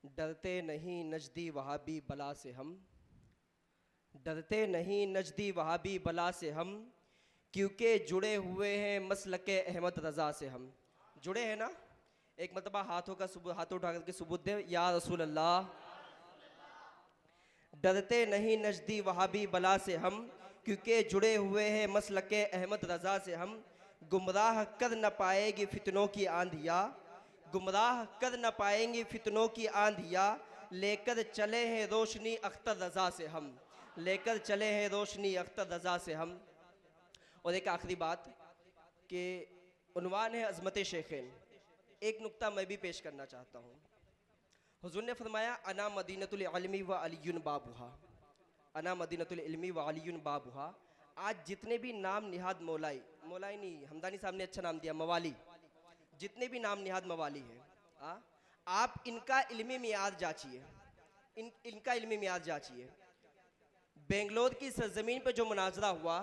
डरते नहीं नजदी वहाबी बला से हम, डरते नहीं नजदी वहाबी बला से हम, क्योंकि जुड़े हुए हैं मसलके अहमद रज़ा से हम। जुड़े हैं ना? एक मरतबा हाथ उठा करके सुबूत दे, या रसूल अल्लाह। डरते नहीं नजदी वहाबी बला से हम, क्योंकि जुड़े हुए हैं मसलके अहमद रज़ा से हम। गुमराह कर न पाएगी फितनों की आंधिया, गुमराह कर न पाएंगी फितनों की आंधिया, लेकर चले हैं रोशनी अख्तर रज़ा से हम, लेकर चले हैं रोशनी अख्तर रज़ा से हम। और एक आखिरी बात कि उन्वान है अज़मत शेखैन। एक नुक्ता मैं भी पेश करना चाहता हूँ। हुज़ूर ने फरमाया अना मदीनतुल इल्मी व अलीयुन बाबुहा, अना मदीनतुल इल्मी व अलीयुन बाबुहा। आज जितने भी नाम निहाद मौलाई, मौलाई नहीं, हमदानी साहब ने अच्छा नाम दिया, मवाली, जितने भी नाम निहाद मवाली हैं, आप इनका इल्मी मियाद जांचिए, इनका इल्मी मियाद जांचिए। बेंगलोर की सरजमीन पर जो मुनाजरा हुआ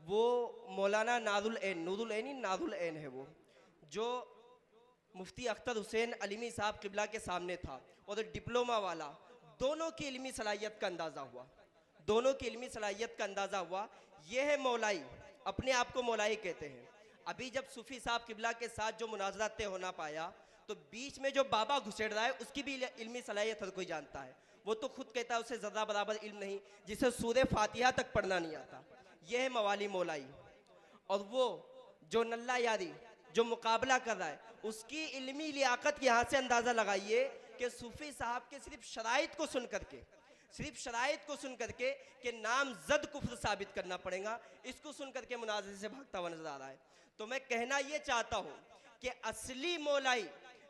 वो मौलाना नारुल ऐन, नूरुल ऐन ही नारुल ऐन है वो, जो मुफ्ती अख्तर हुसैन अलीमी साहब किबला के सामने था, और डिप्लोमा वाला, दोनों की इल्मी सलाहियत का अंदाज़ा हुआ, दोनों की इल्मी सलाहियत का अंदाज़ा हुआ। ये है मौलाई, अपने आप को मौलाई कहते हैं। अभी जब सूफ़ी साहब किबला के साथ जो मुनाजरा तय होना पाया, तो बीच में जो बाबा घुसेड़ रहा है उसकी भी इल्मी सलाहियत हर कोई जानता है। वो तो खुद कहता है उसे ज़र्रा बराबर इल्म नहीं, जिसे सूरे फातिहा तक पढ़ना नहीं आता। यह है मवाली मौलाई। और वो जो नल्ला यारी जो मुकाबला कर रहा है, उसकी इल्मी लियाकत यहाँ से अंदाज़ा लगाइए कि सूफ़ी साहब के सिर्फ शराइत को सुन करके, सिर्फ शराइत को सुन करके कि नाम जद कुफ्र साबित करना पड़ेगा, इसको सुन करके मुनाज़रे से भागता हुआ नजर आ रहा है। तो मैं कहना ये चाहता हूँ कि असली मौलाई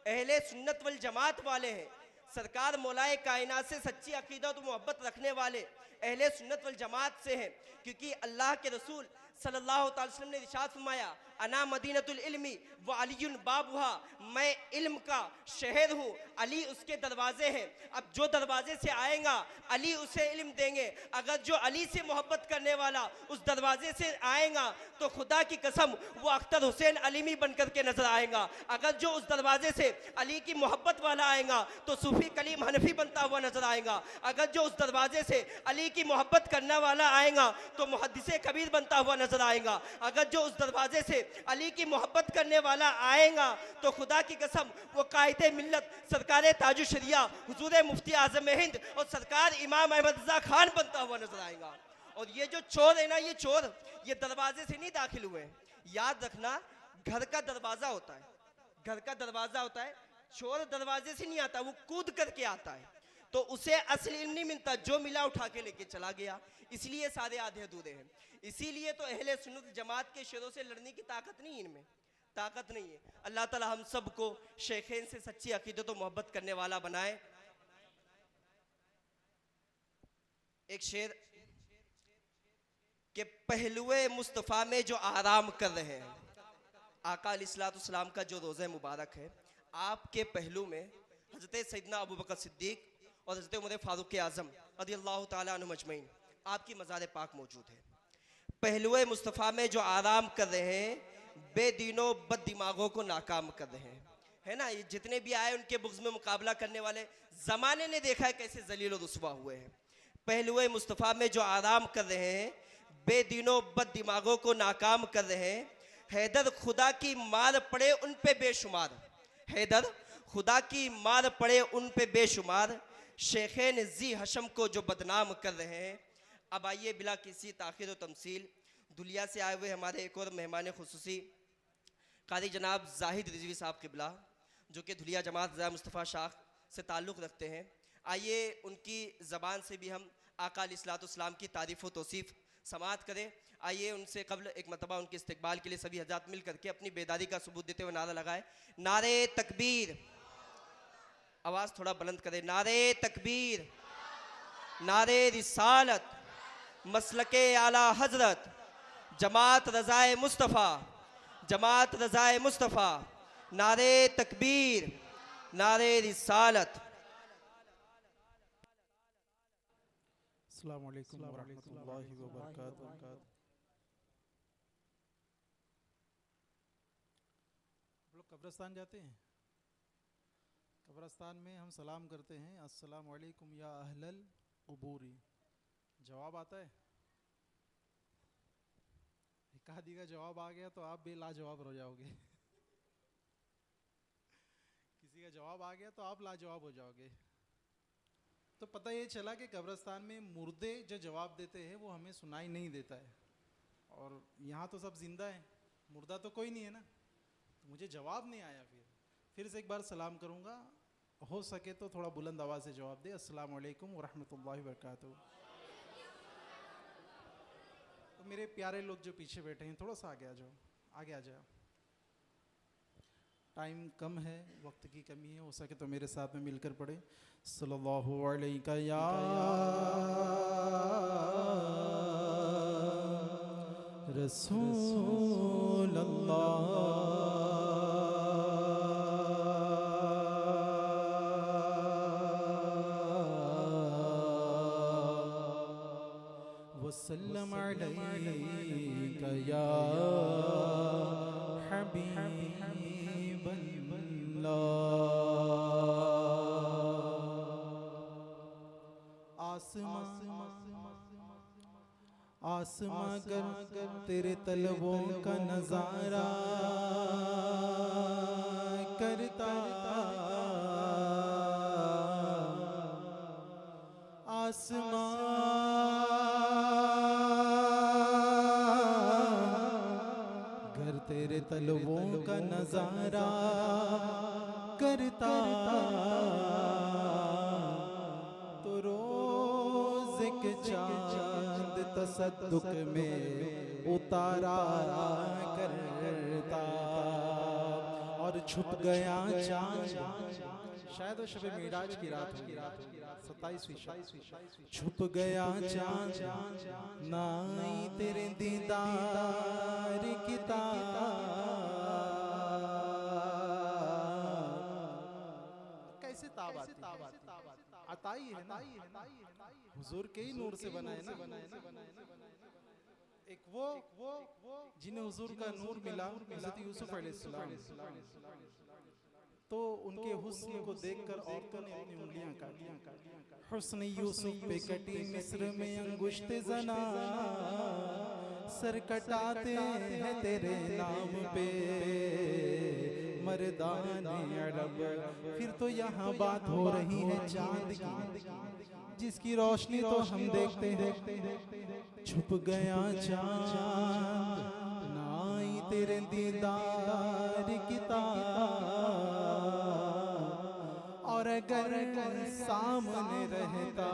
अहले सुन्नत वल जमात वाले हैं। सरकार मौलाए कायनात से सच्ची अकीदत और मोहब्बत रखने वाले अहले सुन्नत वल जमात से हैं, क्योंकि अल्लाह के रसूल सल्लल्लाहु अलैहि वसल्लम ने इरशाद फरमाया अना मदीनतुल इल्मी व अलीयुन बाबुहा, मैं इल्म का शहर हूँ, अली उसके दरवाजे हैं। अब जो दरवाजे से आएगा अली उसे इल्म देंगे। अगर जो अली से मोहब्बत करने वाला उस दरवाजे से आएगा तो खुदा की कसम वो अख्तर हुसैन अलीमी बन करके नजर आएगा। अगर जो उस दरवाजे से अली की मोहब्बत वाला आएगा तो सूफी कलीम हनफी बनता हुआ नजर आएगा। अगर जो उस दरवाजे से अली की मोहब्बत करने वाला आएगा तो मुहद्दिसे कबीर बनता हुआ नजर आएगा। अगर जो उस दरवाजे से अली की मोहब्बत करने वाला आएगा तो खुदा की कसम वो कायदे मिल्लत सरकार ताजु शरिया हुजूर मुफ्ती आजम हिंद और सरकार इमाम अहमद रजा खान बनता हुआ नजर आएगा। और ये जो चोर है ना, ये चोर ये दरवाजे से नहीं दाखिल हुए। याद रखना, घर का दरवाजा होता है, घर का दरवाजा होता है, चोर दरवाजे से नहीं आता, वो कूद करके आता है। तो उसे असली इल्म नहीं मिलता, जो मिला उठा के लेके चला गया। इसलिए सारे आधे अधूरे हैं। इसीलिए तो अहले सुन्नत जमात के शेरों से लड़ने की ताकत नहीं, इनमें ताकत नहीं है। अल्लाह ताला हम सबको शेखैन से सच्ची अकीदत और मोहब्बत करने वाला बनाए। एक शेर के पहलुए मुस्तफ़ा में जो आराम कर रहे हैं, आका अलैहिस्सलाम का जो रोज़ा मुबारक है, आपके पहलू में हज़रत सैयदना अबू बकर सिद्दीक और हज़रत उमर फ़ारूक आज़म रज़ियल्लाहु ताला अन्हुम अजमईन आपकी मज़ार पाक मौजूद है। पहलुए मुस्तफ़ा में जो आराम कर रहे हैं, बेदीनों बद दिमागों को नाकाम कर रहे हैं, है ना। ये जितने भी आए उनके बुग़्ज़ में मुकाबला करने वाले ज़माने ने देखा है कैसे जलील और रुसवा हुए हैं। पहलुए मुस्तफ़ा में जो आराम कर रहे हैं, बेदीनों बद दिमागों को नाकाम कर रहे हैं। हैदर खुदा की मार पड़े उन पे बेशुमार, हैदर खुदा की मार पड़े उन पे बेशुमार, शेखैन जी हशम को जो बदनाम कर रहे हैं। अब आइए बिला किसी ताख़ीर व तमसील दुनिया से आए हुए हमारे एक और मेहमान खुसूसी कारी जनाब जाहिद रिजवी साहब किबला, जो कि धुलिया जमात ज़िया मुस्तफ़ा शाख से ताल्लुक़ रखते हैं। आइए उनकी ज़बान से भी हम आका अलैहिस्सलाम की तारीफ़ व तौसीफ़ समाअत करें। आइए उनसे कब्ल एक मरतबा उनके इस्तकबाल के लिए सभी हज़रात मिल करके अपनी बेदारी का सबूत देते हुए नारा लगाए, नारे तकबीर। आवाज़ थोड़ा बुलंद करें, नारे तकबीर, नारे रिसालत, मसलके आला हजरत, जमात रज़ाए मुस्तफ़ा, जमात रज़ाए मुस्तफ़ा, नारे तकबीर, नारे रिसालत। अस्सलामु अलैकुम वरहमतुल्लाहि वबरकातुहू। आप लोग कब्रिस्तान जाते हैं? कब्रस्तान में हम सलाम करते हैं, अस्सलाम वालेकुम या अहलल क़ुबूरी। जवाब आता है? एक आदि का जवाब आ गया तो आप भी लाजवाब हो जाओगे। किसी का जवाब आ गया तो आप लाजवाब हो जाओगे। तो पता ये चला कि कब्रस्तान में मुर्दे जो जवाब देते हैं वो हमें सुनाई नहीं देता है, और यहाँ तो सब जिंदा है, मुर्दा तो कोई नहीं है ना, तो मुझे जवाब नहीं आया। फिर से एक बार सलाम करूँगा, हो सके तो थोड़ा बुलंद आवाज़ से जवाब दे, अस्सलाम वालेकुम व रहमतुल्लाहि व बरकातहू। तो मेरे प्यारे लोग जो पीछे बैठे हैं, थोड़ा सा आगे आ जाओ, आगे आ जाओ। टाइम कम है, वक्त की कमी है, हो सके तो मेरे साथ में मिलकर पढ़े सल्लल्लाहु अलैहि या रसूल अल्लाह वसल्लम अलैका या हबीबल्लाह। आसमां गर तेरे तलबों का नजारा करता, आसमां गर तेरे तलबों का नजारा करता, तो रोज़ के चांद तसद्दुक में उतारा करता, और छुप गया चांद, शायद वो शब मिराज की रात होगी, 27वीं छुप गया चांद नाई तेरे दीदार की कैसे ताब आती अताई है ना, हुजूर के ही नूर से बना है ना। एक वो जिन्हें हुजूर का नूर मिला, हज़रत यूसुफ अलैहिस्सलाम, तो उनके हुस्न को देखकर औरतों ने अपनी उंगलियां काटी। हुस्न यूसुफ पे कटी मिस्र में अंगुश्त जना, सर कटाते हैं तेरे नाम पे मर्दाने अरब। फिर तो यहाँ बात हो रही है चांद की, जिसकी रोशनी तो हम देखते हैं। छुप गया चांद नाई तेरे दीदार की ताब, और अगर सामने रहता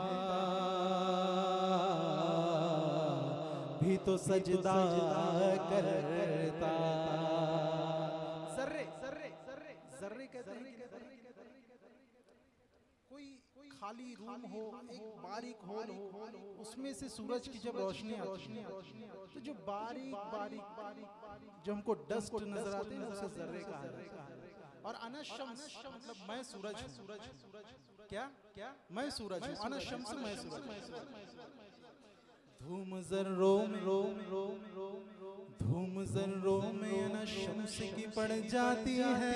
भी तो सजदा करता। ज़र्रे कहते हैं, कोई खाली रूम हो, एक बारीक होल हो, उसमें से सूरज की जब रोशनी आती है तो जो बारीक जो हमको डस्ट नजर आते हैं उसे ज़र्रे कहा जाता है। और अना शम्स मतलब मैं सूरज हूँ। क्या मैं सूरज हूँ, अना शम्स मैं सूरज। धूम ज़र्रों में अना शम्स की पड़ जाती है।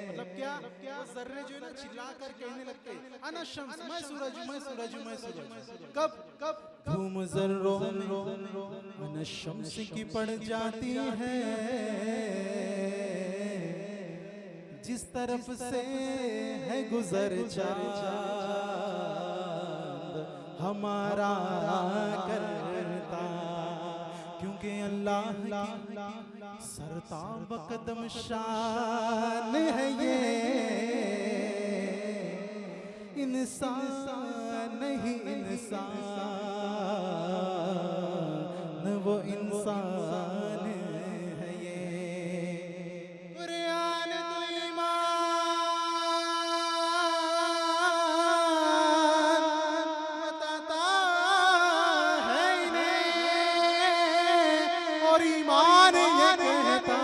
मतलब क्या वो ज़र्रे जो है ना चिल्ला कर कहने लगते हैं अना शम्स, मैं सूरज हूँ, मैं सूरज हूँ, मैं सूरज। कब धूम ज़र्रों में अना शम्स की पड़ जाती है, जिस तरफ से है गुजर चाँद हमारा करता, क्योंकि अल्लाह की सरताब कदम शान है ये। इंसान नहीं इंसान, वो इंसान है ये। कुरान तो ईमान बताता है इन्हें, और ईमान ये कहता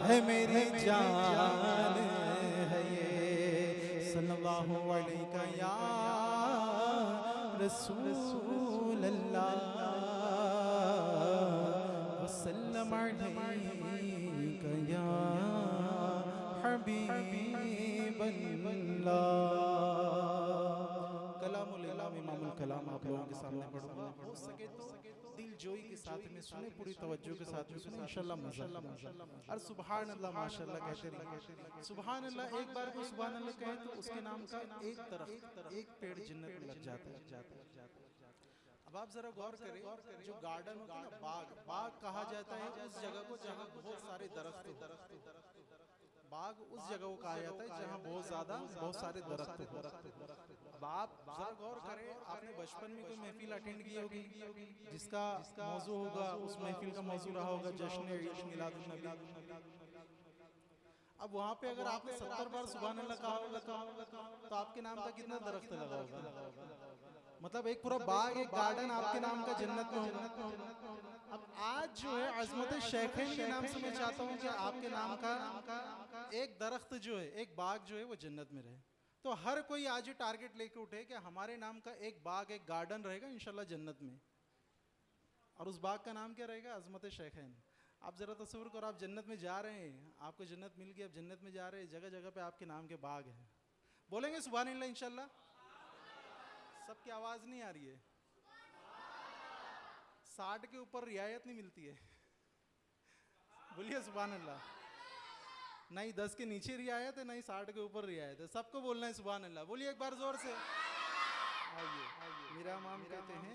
है मेरी जान है ये। सल्लल्लाहु अलैहि या रसूल अल्लाह वसल्लम अलैका या हबीबल्लाह। कलामुल इमाम इमामुल कलाम आप लोगों के सामने पढ़ूंगा, हो सके तो दिल जोई के साथ में सुने, पूरी तवज्जो के साथ में सुने, इंशाल्लाह मजा और सुभान अल्लाह माशाल्लाह कहते रहिए। सुभान अल्लाह, एक बार कोई सुभान अल्लाह कहे तो उसके नाम का एक दरख्त, एक पेड़ जन्नत में लग जाता है। अब आप जरा गौर करें, जो गार्डन होता है ना, बाग कहा जाता है उस जगह को जहाँ बहुत सारे दरख्त, बाग उस जगह को कहा जाता है जहाँ बहुत सारे दरख्त हो। अब आप जरा गौर करें, आपने बचपन में कोई महफिल अटेंड की होगी जिसका मौजू होगा, उस महफिल का मौजू रहा होगा जश्न ईद मिलादुन नबी। अब वहाँ पे अगर आपने 70 बार सुभान अल्लाह कहा होगा तो आपके नाम का कितना दरख्त लगा होगा? मतलब एक पूरा बाग, एक गार्डन आपके नाम का जन्नत में होगा। अब आज जो है अजमत शेखैन के नाम से मैं चाहता हूँ कि आपके नाम का एक दरख्त जो है, एक बाग जो है वो जन्नत में रहे। तो हर कोई आज ये टारगेट लेके उठे कि हमारे नाम का एक बाग, एक गार्डन रहेगा इंशाल्लाह जन्नत में, और उस बाग का नाम क्या रहेगा? अजमत शेखैन। आप जरा तस्वीर करो, आप जन्नत में जा रहे हैं, आपको जन्नत मिल गई, आप जन्नत में जा रहे हैं, जगह जगह पे आपके नाम के बाग हैं। बोलेंगे सुभान अल्लाह इंशाल्लाह? सबकी आवाज नहीं आ रही है। 60 के ऊपर रियायत नहीं मिलती है। बोलिए सुभान अल्लाह। नहीं 10 के नीचे रियायत है, नहीं 60 के ऊपर रियायत है। सबको बोलना है सुभान अल्लाह। बोलिए एक बार जोर से। आइए, मेरा इमाम कहते हैं,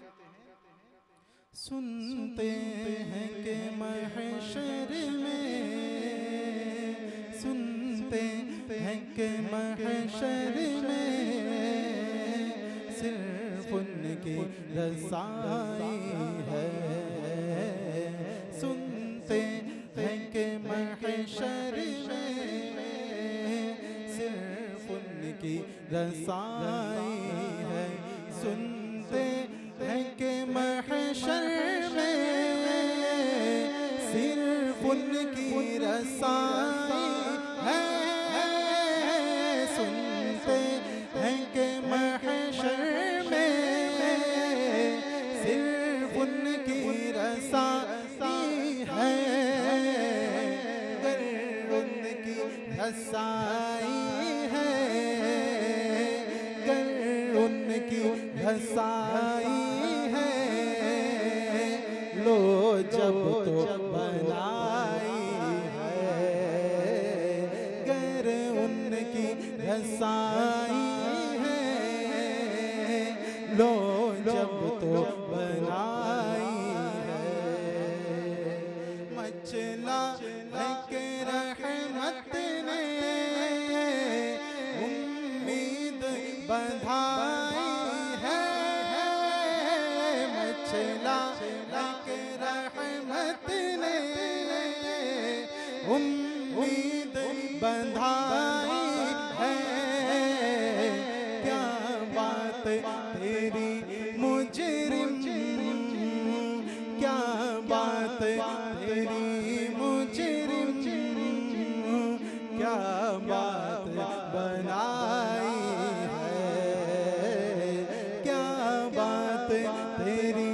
सुनते हैं कि महशर में, सुनते हैं कि महशर में सिर्फ उनकी रसाई है। सुनते हैं कि महशर में सिर्फ उनकी रसाई है। सुनते हैं कि महशर में सिर्फ उनकी रसाई है। सुनते हैं कि महशर में सिर्फ उनकी रसाई है। गर उनकी रसाई है, गर उनकी रसाई है, लो जब तो बनाई है। गर उनकी रसाई है, लो जब तो बनाई है। मचला है कि रहमत ने उम्मीद बंधाई है। मचला है कि रहमत ने उम्मीद बंधाई है। क्या बात तेरी मुजरिम, क्या बात तेरी मुजरिम, क्या बात बनाई है। क्या बात तेरी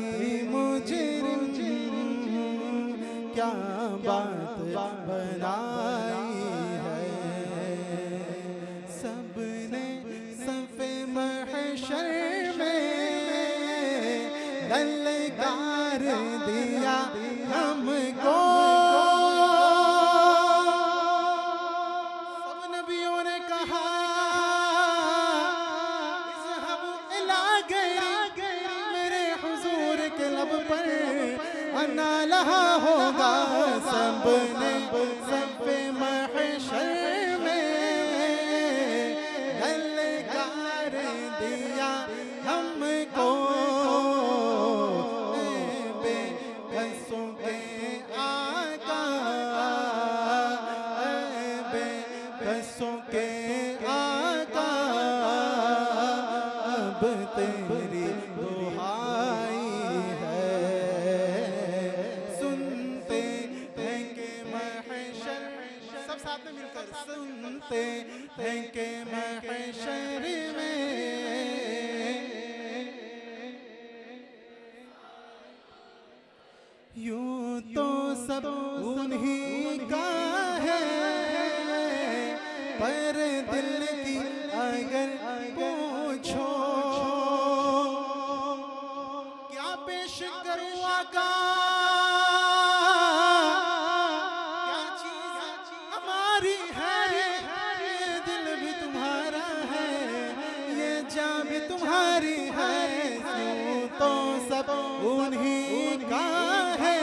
मुजरिम, क्या बात बनाई है। सबने सफ़े महशर में ललकार दिया हमको। सब नबियों ने कहा इज़हब इला गैरी, मेरे हुजूर के लब पर अना लहा होगा। सबने सफ़े महशर में ललकार दिया हमको। बेबसों के आका, बेबसों के आका, अब तेरी दुहाई है। सुनते हैं कि महशर, सब साथ में मिलकर सुनते हैं कि महशर में यूं तो सब उन्हीं का दिल की अगर पूछो क्या पेश करूं आका, क्या चीज हमारी है, ये दिल भी तुम्हारा है, ये जान भी तुम्हारी है, यूं तो सब उन्हीं का है,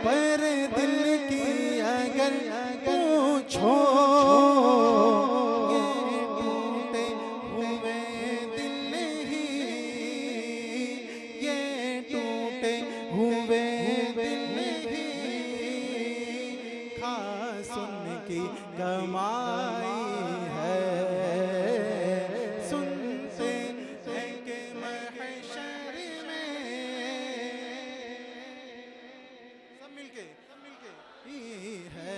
पर दिल की अगर पूछो ये टूटे हुए दिल ही, ये टूटे हुए दिल ही खा सुन की कमाई है, सुनते हैं कि महशर में सब मिलके ही है,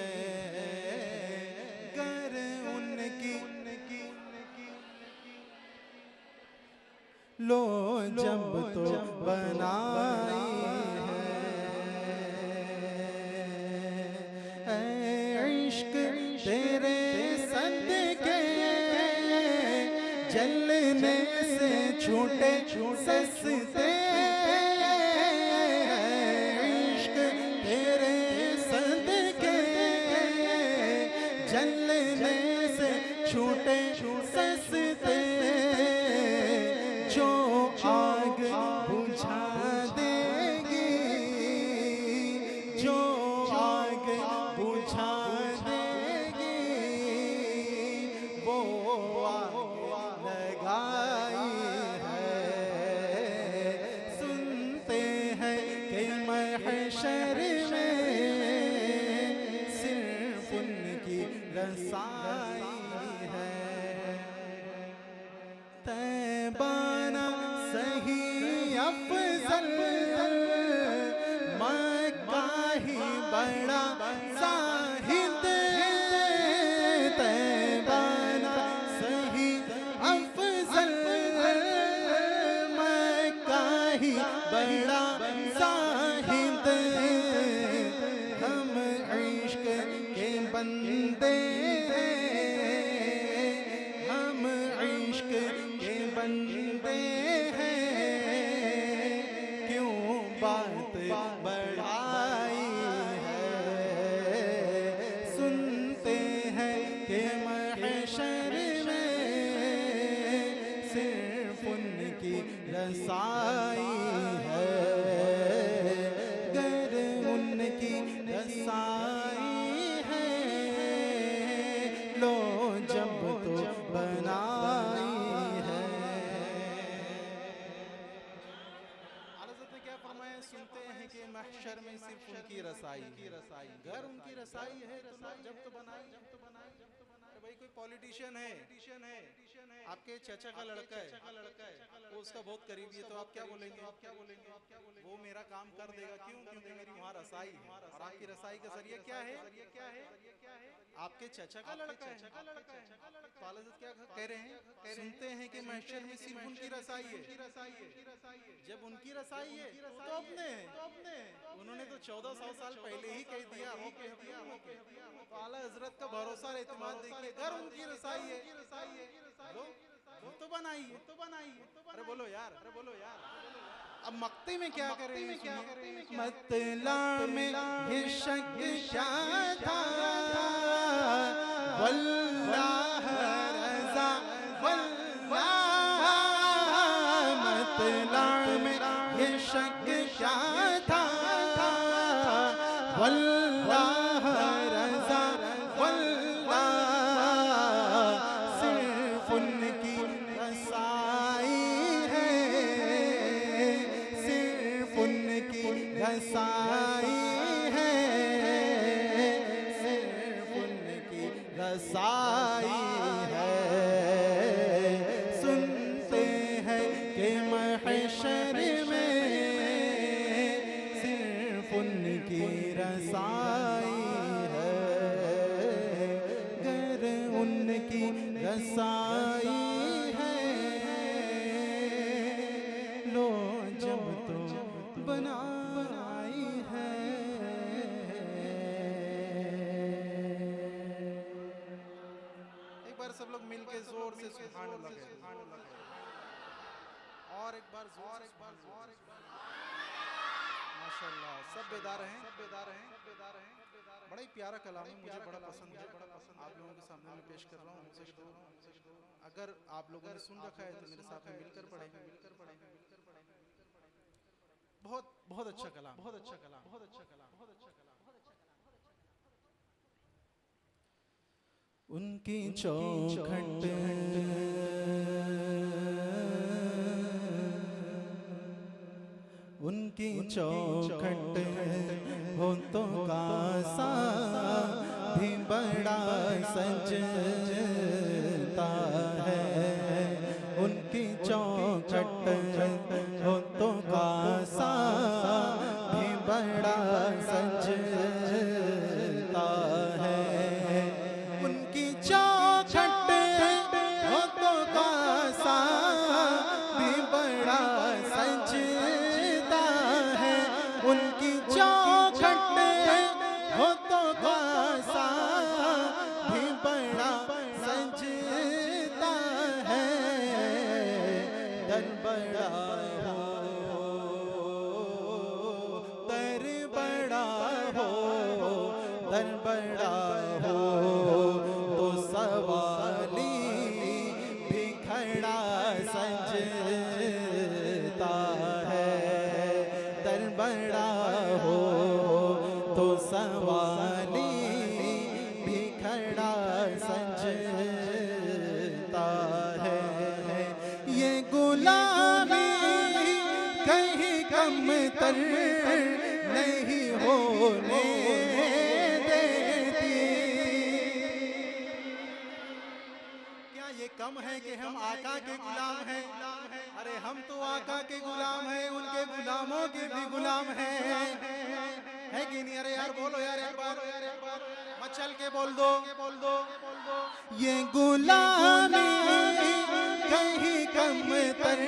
कर उनकी लो जब तो बनाई है, ऐ इश्क तेरे सदके जलने से छूटे सस्ते, इश्क तेरे सदके जलने से छूटे सस्ते, जो आग बुझा देगी, जो आग बुझा देगी, वो आग लगाई है, सुनते हैं कि महशर में सिर्फ उनकी रसाई है, तैबाना सही अफजल मक्का ही बड़ा साहिद, तैबाना सही अफजल मक्का ही बड़ा साहिद, हम इश्क के बंदे हैं, हम इश्क के बंदे हैं, क्यों बात बढ़ाई है, सुनते हैं कि महशर में सिर्फ उनकी रसाई है, गर उनकी रसाई है, लो जब तो बनाई है। आलज़त ने क्या फरमाया, सुनते हैं कि महशर में सिर्फ उनकी रसाई, घर उनकी रसाई है, तो लोग जब तो बनाए। अरे भाई कोई पॉलिटिशियन है, आपके चाचा का लड़का है, वो उसका बहुत करीबी है, तो आप क्या बोलेंगे? वो मेरा काम कर देगा, क्यों? क्योंकि मेरी वहाँ रसाई है, और आपकी रसाई का जरिया क्या है? आपके चाचा का लड़का है। तो आलज़त क्या कह रहे हैं? सुनते हैं कि महशर में सिर्फ उनकी रसाई है। जब उनकी रसाई है तो अपने हैं। उन्होंने तो 1400 साल पहले ही कह दिया हो कि तो आला हजरत का भरोसा और एतमाद देखिए, घर उनकी रसाई है, लो तो बनाइए। अरे बोलो यार। अब मक्ते में क्या करें? मतला में ये शक क्या था, वल्लाह रज़ा वल्लाह, मतला में ये शक क्या था, वल्लाह रज़ा वल्लाह, सिर्फ उनकी रसाई है, सिर्फ उनकी रसाई है, सिर्फ उनकी रसाई है, सुनते हैं कि महशर में सिर्फ उनकी रसाई है, गर उनकी रसाई है, लो जब तो बनाई है। सुभान अल्लाह। और एक बार माशाल्लाह, सब बेदार हैं। बड़ा ही प्यारा कलाम है, मुझे बड़ा पसंद है। आप लोगों के सामने मैं पेश कर रहा हूँ। अगर आप लोगों ने सुन रखा है तो मेरे साथ में मिलकर पढ़ें। बहुत अच्छा कलाम। उनकी चौखट होठों का सा भी बड़ा सजता है। उनकी चौखट होठों का सा भी बड़ा सजता है। उनकी चौखट होठों का सा भी बड़ा सजता है। उनकी चौखट होठों का सा भी बड़ा सजता है। दर बड़ा हो दर बड़ा हो दर बड़ा हो तो सवाली भी खड़ा सजता है। दर बड़ा हो तो सवाली भी खड़ा सजता है। ये गुलामी कहीं कम तर नहीं होने देती। क्या ये कम है कि हम आका के गुलाम हैं? अरे हम तो आका के गुलाम हैं, उनके गुलामों के भी गुलाम हैं, है कि नहीं? अरे यार बोलो यार, एक बार मचल के बोल दो। ये गुलामी कहीं कम तर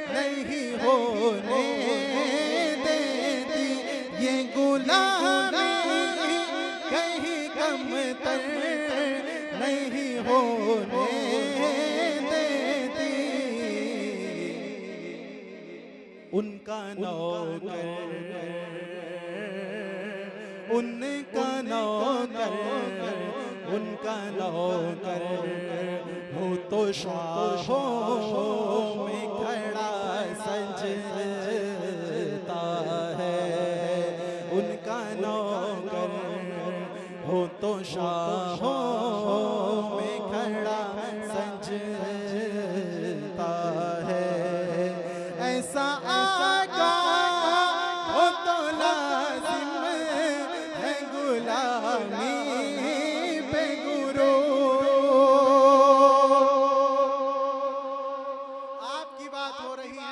नहीं होने देती। ये गुलामी कहीं कम तर नहीं होने देती। उनका नौकर हो तो शाहों में खड़ा सजता है। उनका नौकर हो तो शाहों में खड़ा सजता है। ऐसा आका हो तो लाजिम है गुलामी पे गुरु। आपकी बात हो रही है,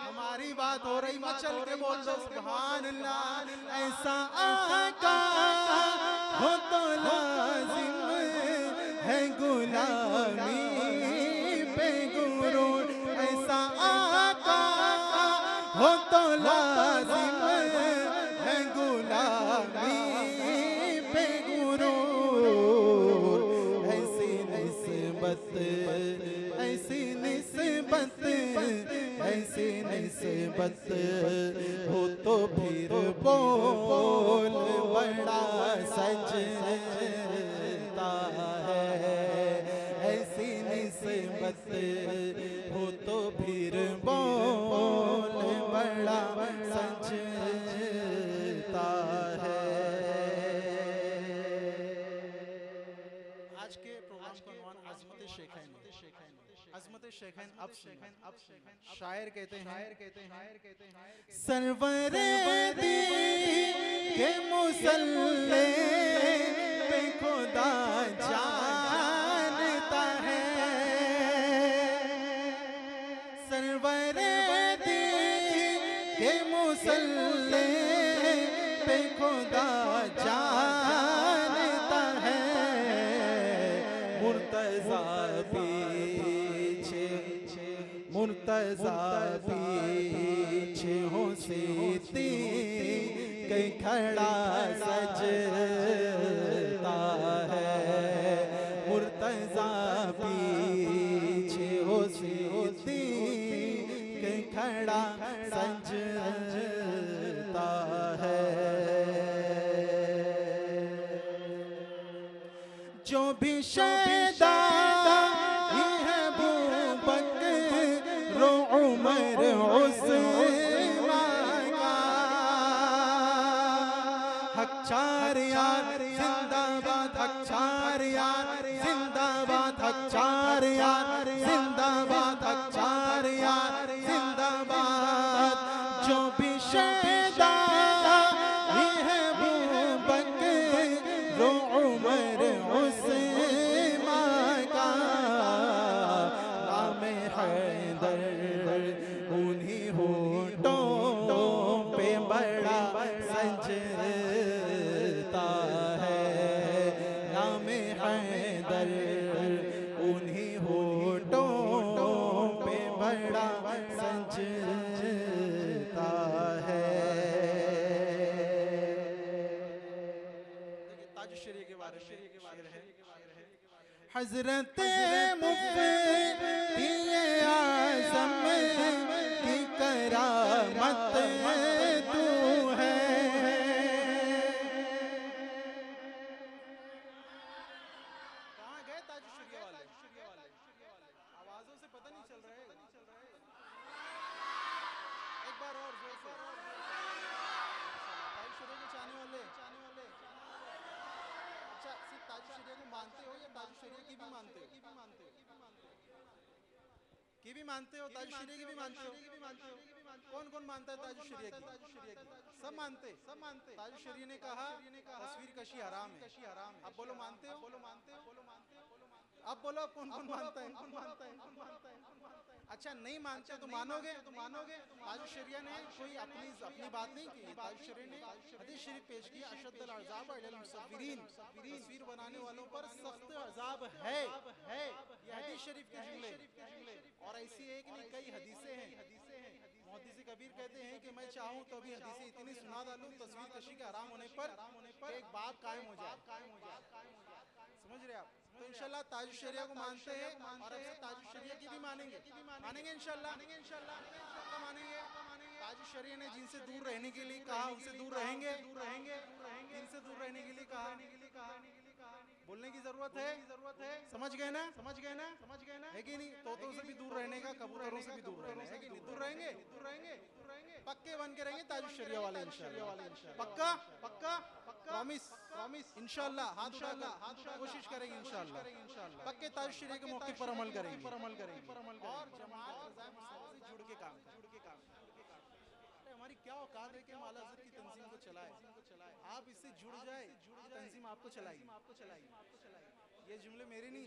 हमारी बात हो रही, मचल के बोल दो सुभान अल्लाह। ऐसा आका हो तो लाजिम है गुलामी पे गुरु। ऐसा आका हो तो लाजिम है गुलामी पे गुरु। ऐसी निस्बत हो तो फिर बोल बड़ा सजता है। ऐसी निस्बत हो तो फिर बोल बड़ा सजता है। आज के प्रोग्राम का नाम अज़मत शेखैन। अज़मत शेखैन अब शायर कहते हैं सरवरे दी के मुसल्ले पे खुदा जानता है। सरवरे दी के मुसल्ले पे खुदा जानता है। मुर्तज़ा पीछे हो सीती कहीं खड़ा सजता है। मुर्तज़ा जो भी शैदा है वो बकर रो उमर उस्मान का हक चार यार जिंदाबाद हक चार यार जिंदाबाद हक चार यार जिंदाबाद हक चार यार जिंदाबाद जो भी शैदा है वो बकर रो उमर उस्मान का नाम हैदर उन्हीं होठों पे बड़ा सजता है नाम हैदर उन्हीं होठों पे बड़ा सजता है। ताजुश्शरी के बारे में हजरत मुफ्ती आज़म की करामत तू है। कहाँ गए ताजुश्शरी वाले? आवाजों से पता नहीं चल रहा है। एक बार और जोर से। ताजुश्शरी के चाहने वाले अच्छा सिर्फ ताजुश्शरी को मानते हो या ताजुश्शरी की भी मानते हो? की भी मानते हो ताजुश्शरी की भी मानते हो? कौन कौन मानता है ताजुश्शरी की? सब मानते ताजुश्शरी ने कहा तस्वीर कशी हराम है। अब बोलो मानते हो? अब बोलो कौन कौन मानता है? अच्छा नहीं मानते तो मानोगे? ताजुश्शरी ने कोई अपनी बात नहीं की। ताजुश्शरी ने हदीस शरीफ पेश की अशद्दुल अज़ाब अलल मुसव्विरीन तस्वीर बनाने वालों पर सख्त अज़ाब है। ये हदीस शरीफ के जुमले और ऐसी एक नहीं कई हदीसें हैं। मुहद्दिस कबीर कहते हैं कि मैं चाहूँ तो भी हदीसें इतनी सुना डालूं तस्वीर कशी के हराम होने पर एक बात कायम हो जाए। समझ रहे आप? तो इंशाल्लाह ताजुश्शरी को मानते हैं और अब से ताजुश्शरी की भी मानेंगे इंशाल्लाह मानेंगे। ताजुश्शरी ने जिनसे दूर रहने के लिए कहा उनसे दूर रहेंगे जिनसे दूर रहने के लिए कहा बोलने की जरूरत है। समझ गए ना है कि नहीं? तोतों से भी दूर रहने का कबूतरों से भी दूर रहने है कि नहीं? दूर रहेंगे पक्के बन के रहेंगे ताजुश्शरी वाले इंशाल्लाह। पक्का प्रॉमिस इंशाल्लाह। हाथ उठा कोशिश करेंगे इंशाल्लाह पक्के ताजुश्शरी के मौके पर अमल करेंगे और जमात से जुड़ के काम हमारी क्या औकात है कि हम आला हज़रत की तंजीम को चलाए। आप इससे जुड़ जाए तंजीम आपको चलाएगी। ये जुमले मेरे नहीं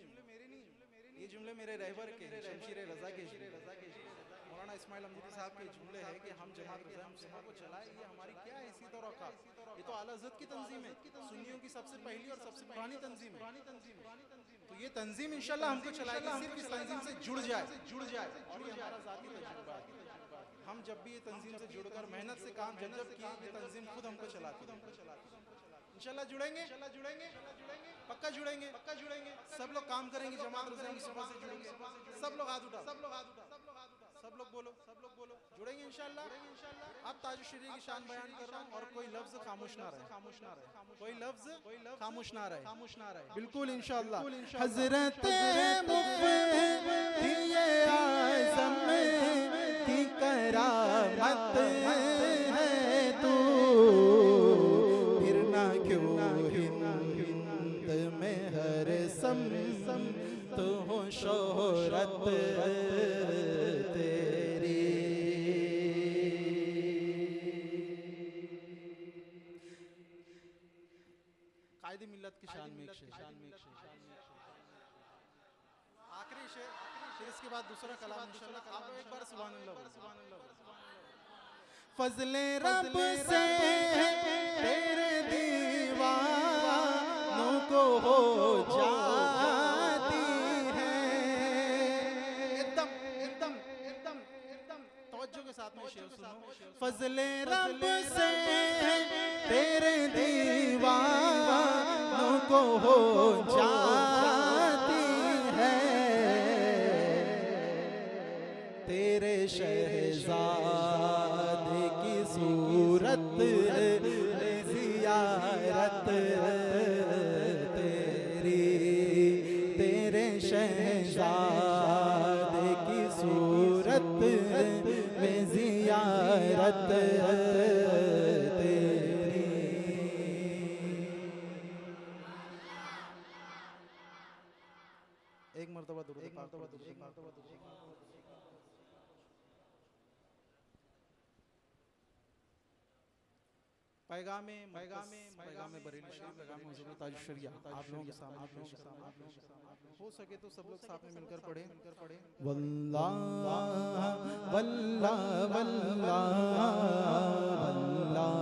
ये जुमले मेरे रहबर के शमशीर रज़ा के मौलाना इस्माइल अमजदी साहब के जुमले है कि हम जमात रज़ा मुस्लिमा को चलाए। ये हमारी क्या हैसियत और औकात? ये तो आला हज़रत की तंजीम है, सुन्नियों की सबसे पहली और सबसे पुरानी तंजीम है। तो ये तंजीम इंशाल्लाह हमको चलाएगी सिर्फ इस तंजीम से जुड़ जाए और ये हमारा ज़ाती तजुर्बा है। हम जब भी ये तंजीम से जुड़कर मेहनत से काम जब किए ये तंजीम खुद हमको चलाती है। इंशाल्लाह जुड़ेंगे पक्का जुड़ेंगे सब लोग काम करेंगे जमात रज़ा मुस्लिमा से जुड़ेंगे। सब लोग हाथ उठा सब लोग बोलो जुड़ेंगे इंशाल्लाह। अब ताजुश्शरी की शान बयान कर रहा हूँ और कोई लफ्ज खामोश ना रहे कोई लफ्ज खामोश ना रहे बिल्कुल इंशाल्लाह। हज़रत मुफ्ती आज़म की करामत है तू फिर ना क्यों हिंद में हर सम तो हो शोहरत तेरी। कायदे मिल्लत की शान में आखिरी शेर फिर इसके बाद दूसरा कलाम इंशाल्लाह। आप एक बार सुभान अल्लाह। फज़ले रब से तेरे दीवानों को हो जाती है। एकदम तवज्जो के साथ में शेर सुनो। फज़ले रब से तेरे दीवानों को हो जाती है। तेरे शहज़ादे की सूरत ज़ियारत तेरी शहजादे की सूरत में ज़ियारत तेरी। एक मर्तबा दुरूद पाक पढ़ो। पैगामे बरेली शरीफ, पैगामे हुज़ूर ताज शरिया आप लोगों के सामने हो सके तो सब लोग साथ में मिलकर पढ़े। वल्लाह वल्लाह वल्लाह वल्लाह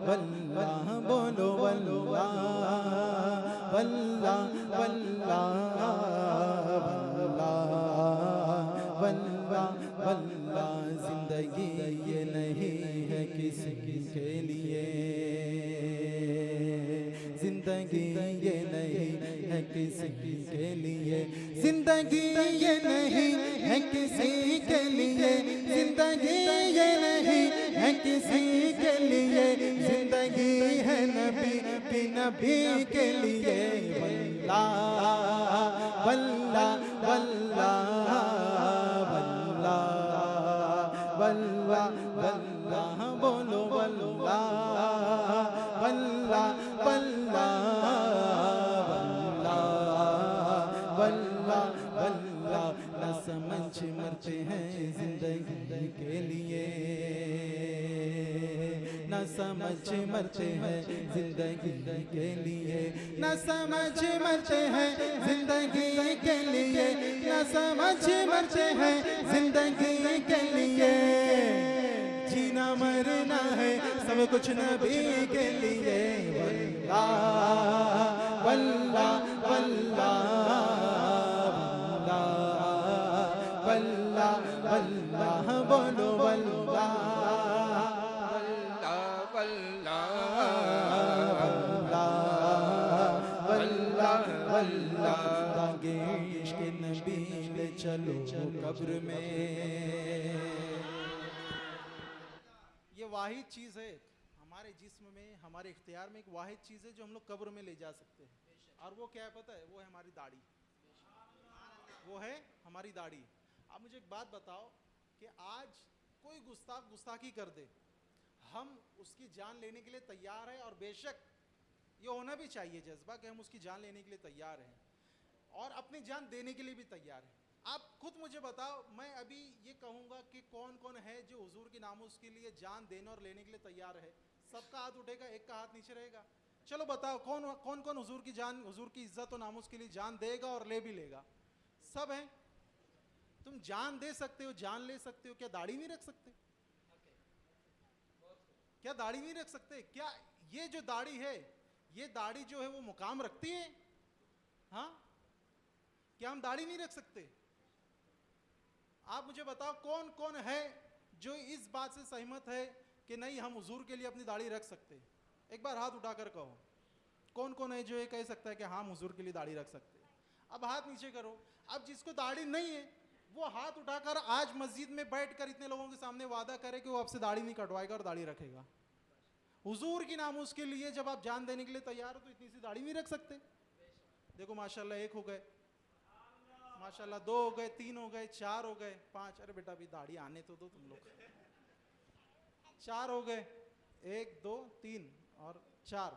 वल्लाह बोलो वल्लाह वल्लाह वल्लाह वल्लाह वल्लाह। जिंदगी ये नहीं है किसी के लिए, जिंदगी ये नहीं है किसी के लिए, जिंदगी ये नहीं है किसी के लिए, जिंदगी ये नहीं है किसी के लिए, जिंदगी है नबी की नबी के लिए। वल्लाह वल्लाह वल्लाह वल्लाह वल्लाह बोलो वल्लाह वल्लाह वल्लाह वल्लाह वल्लाह। न समझ मरते हैं जिंदगी के लिए, न समझ मरते हैं जिंदगी के लिए, न समझ मरते हैं जिंदगी के लिए, न समझ मरते हैं जिंदगी के लिए। जीना मरना है सब कुछ नबी के लिए। वल्लाह वल्लाह वल्लाह वल्लाह वल्लाह बोलो वल्लाह इश्क़ नबी ले चलो कब्र में। ये वाहिद चीज़ है हमारे जिस्म में, हमारे इख्तियार में, एक वाहिद चीज़ है जो हम लोग कब्र में ले जा सकते हैं। और वो क्या है पता है? वो है हमारी दाढ़ी, वो है हमारी दाढ़ी। आप मुझे एक बात बताओ कि आज कोई गुस्ताखी कर दे, हम उसकी जान लेने के लिए तैयार हैं, और बेशक ये होना भी चाहिए जज्बा कि हम उसकी जान लेने के लिए तैयार हैं और अपनी जान देने के लिए भी तैयार हैं। आप खुद मुझे बताओ, मैं अभी ये कहूँगा कि कौन कौन है जो हुजूर की नामुस के लिए जान देने और लेने के लिए तैयार है? सबका हाथ उठेगा, एक का हाथ नीचे रहेगा। चलो बताओ कौन कौन कौन हुजूर की जान, हुजूर की इज्जत और नामुस के लिए जान देगा और ले भी लेगा? सब हैं। तुम जान दे सकते हो, जान ले सकते हो, क्या दाढ़ी नहीं रख सकते? क्या दाढ़ी नहीं रख सकते? क्या ये जो दाढ़ी है, ये दाढ़ी जो है वो मुकाम रखती है? हाँ, क्या हम दाढ़ी नहीं रख सकते? आप मुझे बताओ कौन कौन है जो इस बात से सहमत है कि नहीं हम हुजूर के लिए अपनी दाढ़ी रख सकते? एक बार हाथ उठाकर कहो कौन कौन है जो ये कह सकता है कि हम हुजूर के लिए दाढ़ी रख सकते? अब हाथ नीचे करो। अब जिसको दाढ़ी नहीं है वो हाथ उठाकर आज मस्जिद में बैठकर इतने लोगों के सामने वादा करे कि वो आपसे दाढ़ी नहीं कटवाएगा और दाढ़ी रखेगा। हुजूर की नामुस के लिए जब आप जान देने के लिए तैयार हो तो इतनी सी दाढ़ी नहीं रख सकते? देखो माशाल्लाह, एक हो गए, माशाल्लाह दो हो गए, तीन हो गए, चार हो गए, पांच। अरे बेटा अभी दाढ़ी आने तो दो तुम लोग। चार हो गए, एक दो तीन और चार।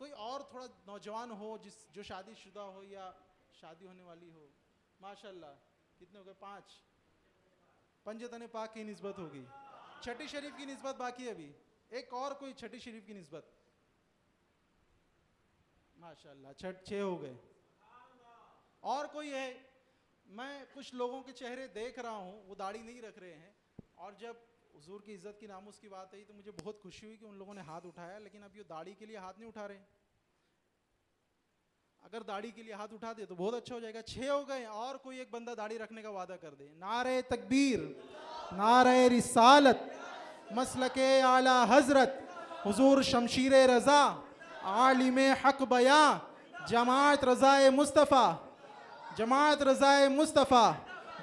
कोई और थोड़ा नौजवान हो जो शादीशुदा हो या शादी होने वाली हो? माशाल्लाह कितने हो गए? पांच। पंजतन पाक की निस्बत होगी, छठी शरीफ की निस्बत बाकी है अभी। एक और कोई छठी शरीफ की निस्बत? माशाल्लाह छह हो गए। और कोई है? मैं कुछ लोगों के चेहरे देख रहा हूँ वो दाढ़ी नहीं रख रहे हैं, और जब हुजूर की इज्जत की नामुस की बात आई तो मुझे बहुत खुशी हुई कि उन लोगों ने हाथ उठाया, लेकिन अब ये दाढ़ी के लिए हाथ नहीं उठा रहे। अगर दाढ़ी के लिए हाथ उठा दे तो बहुत अच्छा हो जाएगा। 6 हो गए। और कोई एक बंदा दाढ़ी रखने का वादा कर दे। नारे तकबीर, नारे रिसालत, मसलके आला हजरत हुजूर शमशीर रजा, आलिम हक बया, जमात रजाए मुस्तफ़ा, जमात रजाए मुस्तफ़ा,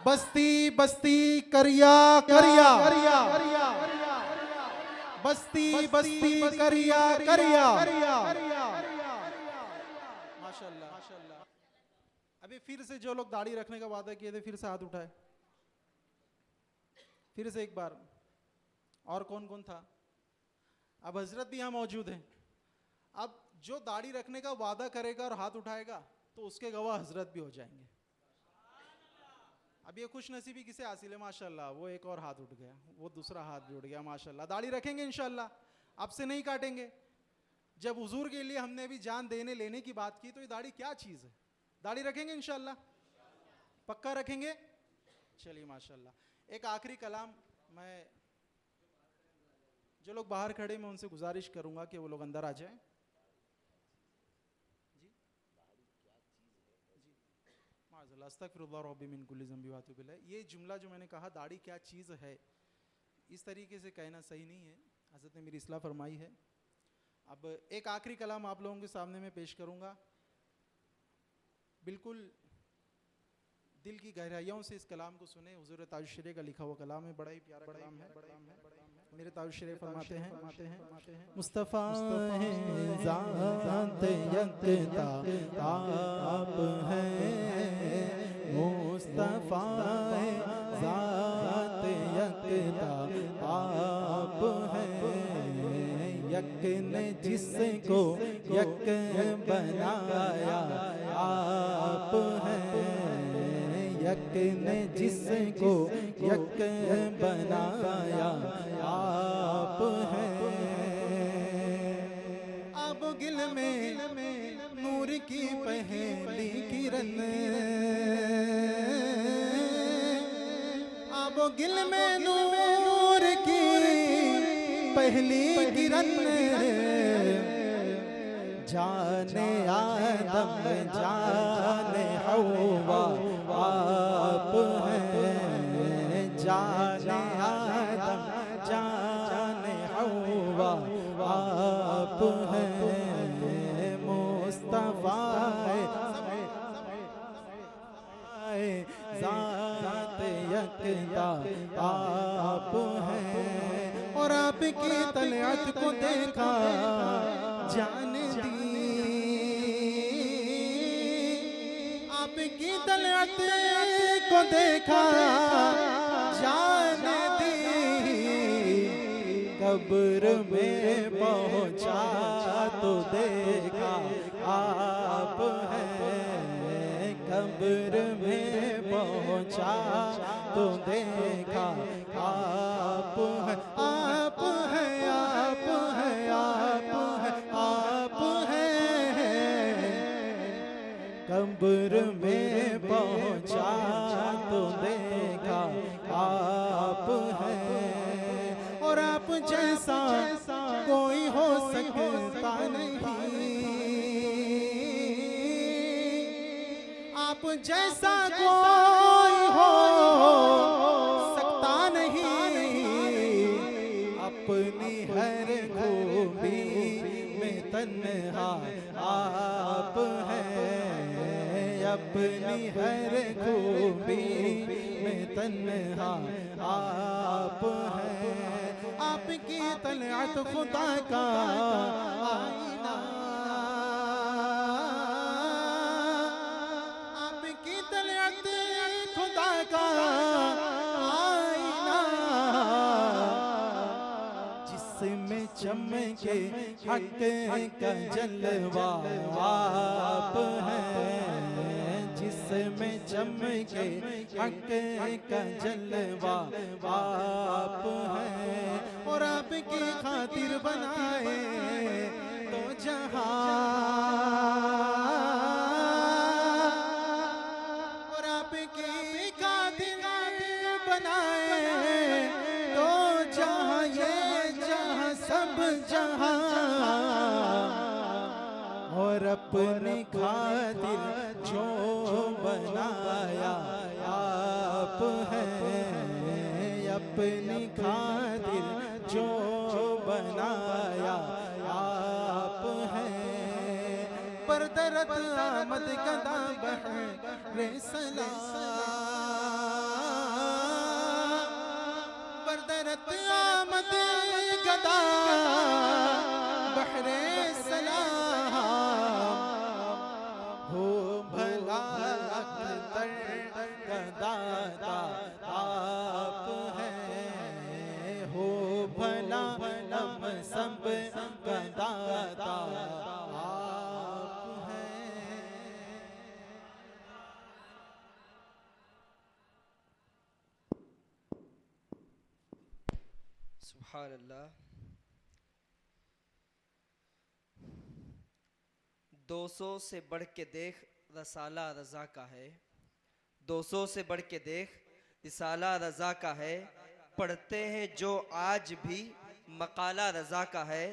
बस्ती बस्ती करिया करिया, बस्ती बस्ती करिया करिया। माशाल्लाह माशाल्लाह। अभी फिर से जो लोग दाढ़ी रखने का वादा किए थे फिर से हाथ उठाए, फिर से एक बार। और कौन कौन था? अब हजरत भी यहाँ मौजूद हैं। अब जो दाढ़ी रखने का वादा करेगा और हाथ उठाएगा तो उसके गवाह हजरत भी हो जाएंगे। अब ये खुश नसीबी किसे हासिल है? माशाल्लाह, वो एक और हाथ उठ गया, वो दूसरा हाथ भी उठ गया माशाल्लाह। दाढ़ी रखेंगे इंशाल्लाह, अब से नहीं काटेंगे। जब हुजूर के लिए हमने अभी जान देने लेने की बात की तो ये दाढ़ी क्या चीज़ है? दाढ़ी रखेंगे इंशाल्लाह, पक्का रखेंगे। चलिए माशाल्लाह। एक आखिरी कलाम, मैं जो लोग बाहर खड़े मैं उनसे गुजारिश करूंगा कि वो लोग अंदर आ जाएं। जी माज़अल्लाह, अस्तग़फिरुल्लाह रब्बी मिन कुल्लि ज़ंबि व अतूबु इलैह। ये जुमला जो मैंने कहा दाढ़ी क्या चीज़ है, इस तरीके से कहना सही नहीं है। हज़रत ने मेरी इस्लाह फरमाई है। अब एक आखिरी कलाम आप लोगों के सामने मैं पेश करूंगा। बिल्कुल दिल की गहराइयों से इस कलाम को सुने। हुज़ूर ताजुश शरीफ का लिखा हुआ कलाम है, बड़ा ही प्यारा कलाम है। मेरे ताजुश शरीफ फरमाते हैं, मुस्तफ़ा है ज़ात यकता आप है, मुस्तफ़ा है ज़ात यकता आप है, यक ने जिसको यक बनाया आप है, यक ने जिसको यक बनाया आप है। अब गिल में नूर की पहली किरण, अब गिल में नूर की पहली किरण, जाने आदम जाने हव्वा आप हैं, जाने आदम जाने हव्वा आप हैं, मुस्तफ़ा ज़ात यकता आप हैं। और आपकी तलअत को देखा जान दी, आपकी तलअत को देखा जान दी, कब्र में पहुंचा तो देखा आप हैं, कब्र में पहुंचा तो देखा आप हैं, आप हैं, आप हैं, आप हैं, आप हैं, कब्र में पहुंचा तो देखा आप हैं। और आप जैसा कोई हो सकता नहीं, आप जैसा कोई हो सकता नहीं, अपनी हर खूबी में तन्हा आप हैं, अपनी हर खूबी में तन्हा आप हैं। आपकी तलअत खुदा का आईना, आपकी तलअत खुदा का आईना, जिसमें चमके हक का जलवा आप हैं, जिसमें चमके हक का जलवा आप हैं। और आपकी खातिर बनाए तो जहां, और आपकी खातिर बनाए तो जहां, ये जहां सब जहां, और अपनी खातिर जो बनाया आप हैं, अपनी खातिर जो बनाया आप हैं। पर दरद आमद कदा बहरे सलाम, पर दरद आमद कदा बहरे सलाम, हो सुभान अल्लाह। 200 से बढ़ के देख रसाला रजा का है, 200 से बढ़ के देख रिसाला रजा का है, पढ़ते हैं जो आज भी मकाला रजा का है,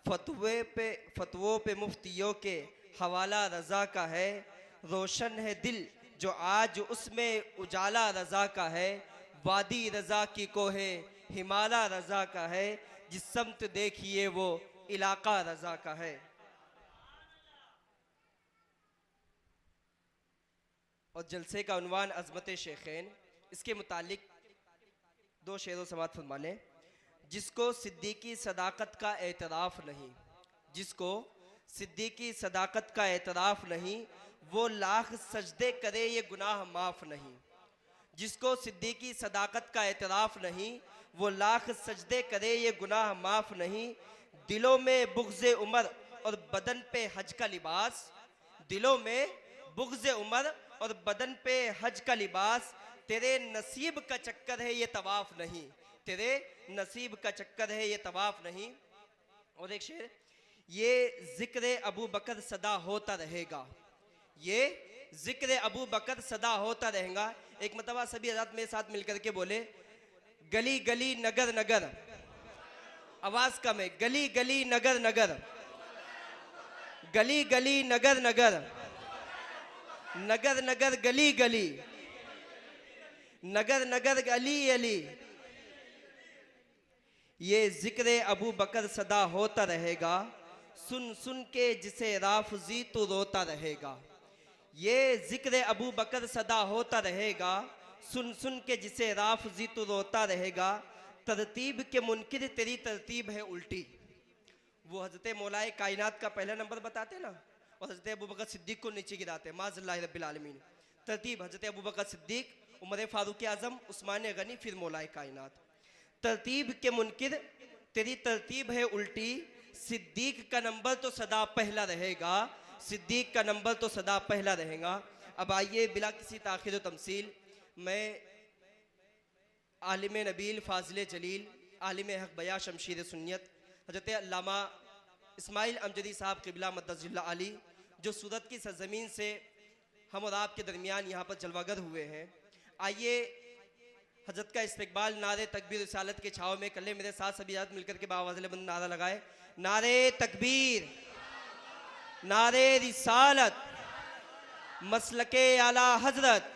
फतवों पे मुफ्तियों के हवाला रजा का है, रोशन है दिल जो आज उसमें उजाला रजा का है, वादी रजा की कोहे हिमाला रजा का है, जिस समत देखिए वो इलाका रजा का है। और जलसे का उन्वान अजमत शेखैन, इसके मुतालिक दो शेरों समात फरमा लें। जिसको सिद्दीकी सदाकत का एतराफ़ नहीं, जिसको सिद्दीकी सदाकत का एतराफ़ नहीं, वो लाख सजदे करे ये गुनाह माफ़ नहीं। जिसको सिद्दीकी सदाकत का एतराफ़ नहीं, वो लाख सजदे करे ये गुनाह माफ़ नहीं। दिलों में बुग़्ज़े उमर और बदन पे हज का लिबास, दिलों में बुग़्ज़े उमर और बदन पे हज का लिबास, तेरे नसीब का चक्कर है ये तवाफ़ नहीं, तेरे नसीब का चक्कर है ये तवाफ़ नहीं। और एक शेर, ये ज़िक्र अबू बकर सदा होता रहेगा, ये ज़िक्र अबू बकर सदा होता रहेगा। एक मतबा सभी हज़रात मेरे साथ मिलकर के बोले, गली गली नगर नगर, आवाज़ कम है, गली गली नगर नगर, गली गली नगर नगर, नगर नगर गली गली, नगर नगर गली अली, ये ज़िक्र अबू बकर सदा होता रहेगा, सुन सुन के जिसे राफ़ज़ी तो रोता रहेगा। ये ज़िक्र अबू बकर सदा होता रहेगा, सुन सुन के जिसे राफ़ज़ी तो रोता रहेगा। तरतीब के मुनकिर तेरी तरतीब है उल्टी, वो हज़रत मौलाए कायनात का पहला नंबर बताते ना, और हज़रत अबू बकर सिद्दीक़ को नीचे गिराते, माज़ल्लाहि रब्बिल आलमीन। तरतीब हज़रत अबू बकर सिद्दीक़, उमर फ़ारूक आज़म, उस्मान गनी, फिर मौलाए कायनात। तरतीब के मुनकिर तेरी तरतीब है उल्टी, सिद्दीक़ का नंबर तो सदा पहला रहेगा, सिद्दीक़ का नंबर तो सदा पहला रहेगा। अब आइए बिला किसी ताख़ीर व तमसील, मैं आलिम नबील फ़ाज़िल जलील आलिम हक़ बया शमशीर सुन्नियत हज़रत अल्लामा इस्माइल अमजदी साहब क़िबला मद्दज़िल्लाह आली, जो सूरत की सरज़मीन से हम और आपके दरमियान यहाँ पर जलवागर हुए हैं, आइए हज़रत का इस्तक़बाल नारे तकबीर रिसालत के छाव में कर ले। मेरे साथ सभी हज़रत मिलकर के बावाज़िल बंद नारा लगाए, नारे तकबीर, नारे रिसालत, मसलके आला हज़रत।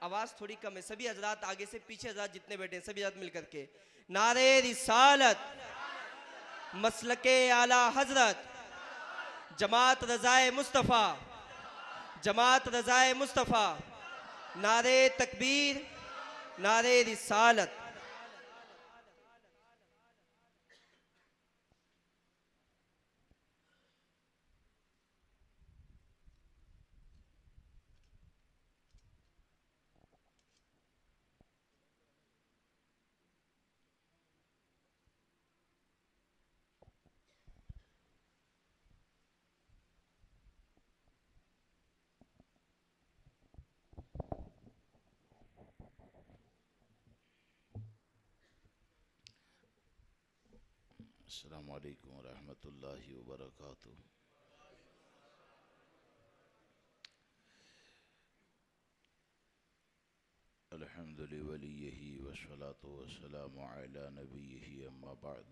आवाज़ थोड़ी कम है, सभी हज़रात आगे से पीछे हज़रात जितने बैठे हैं सभी हज़रात मिलकर के, नारे रिसालत, मसलके आला हज़रत, जमात रज़ाए मुस्तफ़ा, जमात रज़ाए मुस्तफ़ा, नारे तकबीर, नारे रिसालत। अस्सलामु अलैकुम रहमतुल्लाहि व बरकातुहू। अल्हम्दुलिल्लाहि वलिय्यिही वस्सलातु वस्सलामु अला नबिय्यिही अम्मा बअद।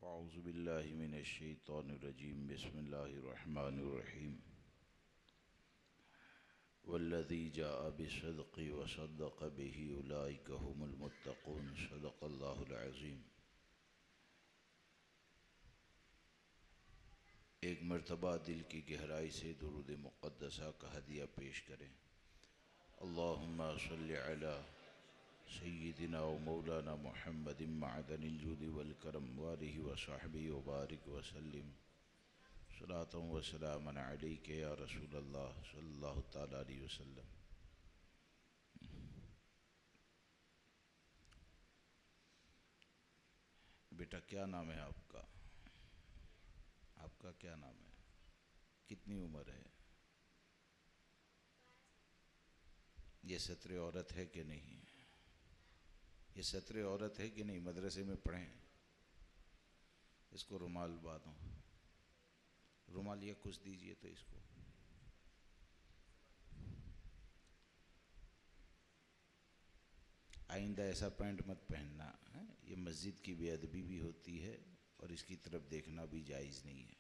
अऊज़ु बिल्लाहि मिनश शैतानिर रजीम, बिस्मिल्लाहिर रहमानिर रहीम। वल्लज़ी जाअ बिस्सिद्क़ि व सद्दक़ बिही उलाइका हुमुल मुत्तक़ून। सदक़ल्लाहुल अज़ीम। एक मरतबा दिल की गहराई से दुरूद मुक़द्दसा का हदिया पेश करें। अल्लाहुम्मा सल्लि अला सय्यिदिना व मौलाना मुहम्मदिन मअदनिल जूदि वल करम व आलिहि व सहबिहि व बारिक व सल्लिम सलातन व सलामन अलैका या रसूलल्लाह सल्लल्लाहु तआला अलैहि वसल्लम। बेटा क्या नाम है आपका? आपका क्या नाम है? कितनी उम्र है? ये सत्र औरत है कि नहीं? ये सत्र औरत है कि नहीं? मदरसे में पढ़ें। इसको रुमाल बांधो, रुमाल या कुछ दीजिए तो इसको। आइंदा ऐसा पैंट मत पहनना है, ये मस्जिद की बेअदबी भी होती है और इसकी तरफ देखना भी जायज़ नहीं है।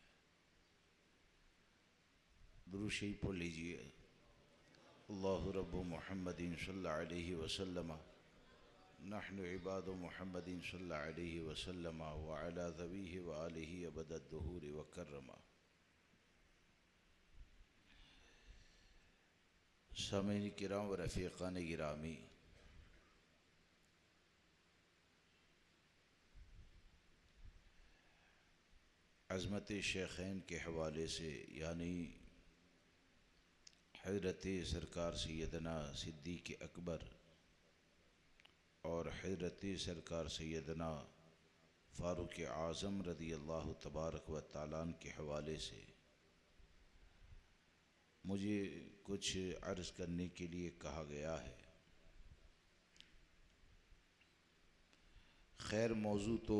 दुरूद शरीफ पढ़ लीजिए। अल्लाहु रब्बु मुहम्मदिन सल्लल्लाहु अलैहि वसल्लम नहनु इबादु मुहम्मदिन सल्लल्लाहु अलैहि वसल्लम व अला ज़बीहि व आलिहि अबदद दुहूर व कर्रमा। सामीन किराम व रफ़ीक़ान गिरामी, अज़मत शेखैन के हवाले से यानी हज़रत सरकार सैयदना सिद्दीक़ अकबर और हज़रत सरकार सैयदना फ़ारूक़ आज़म रज़ी अल्लाह तबारक व तआला अन्हु के हवाले से मुझे कुछ अर्ज़ करने के लिए कहा गया है। खैर, मौजू तो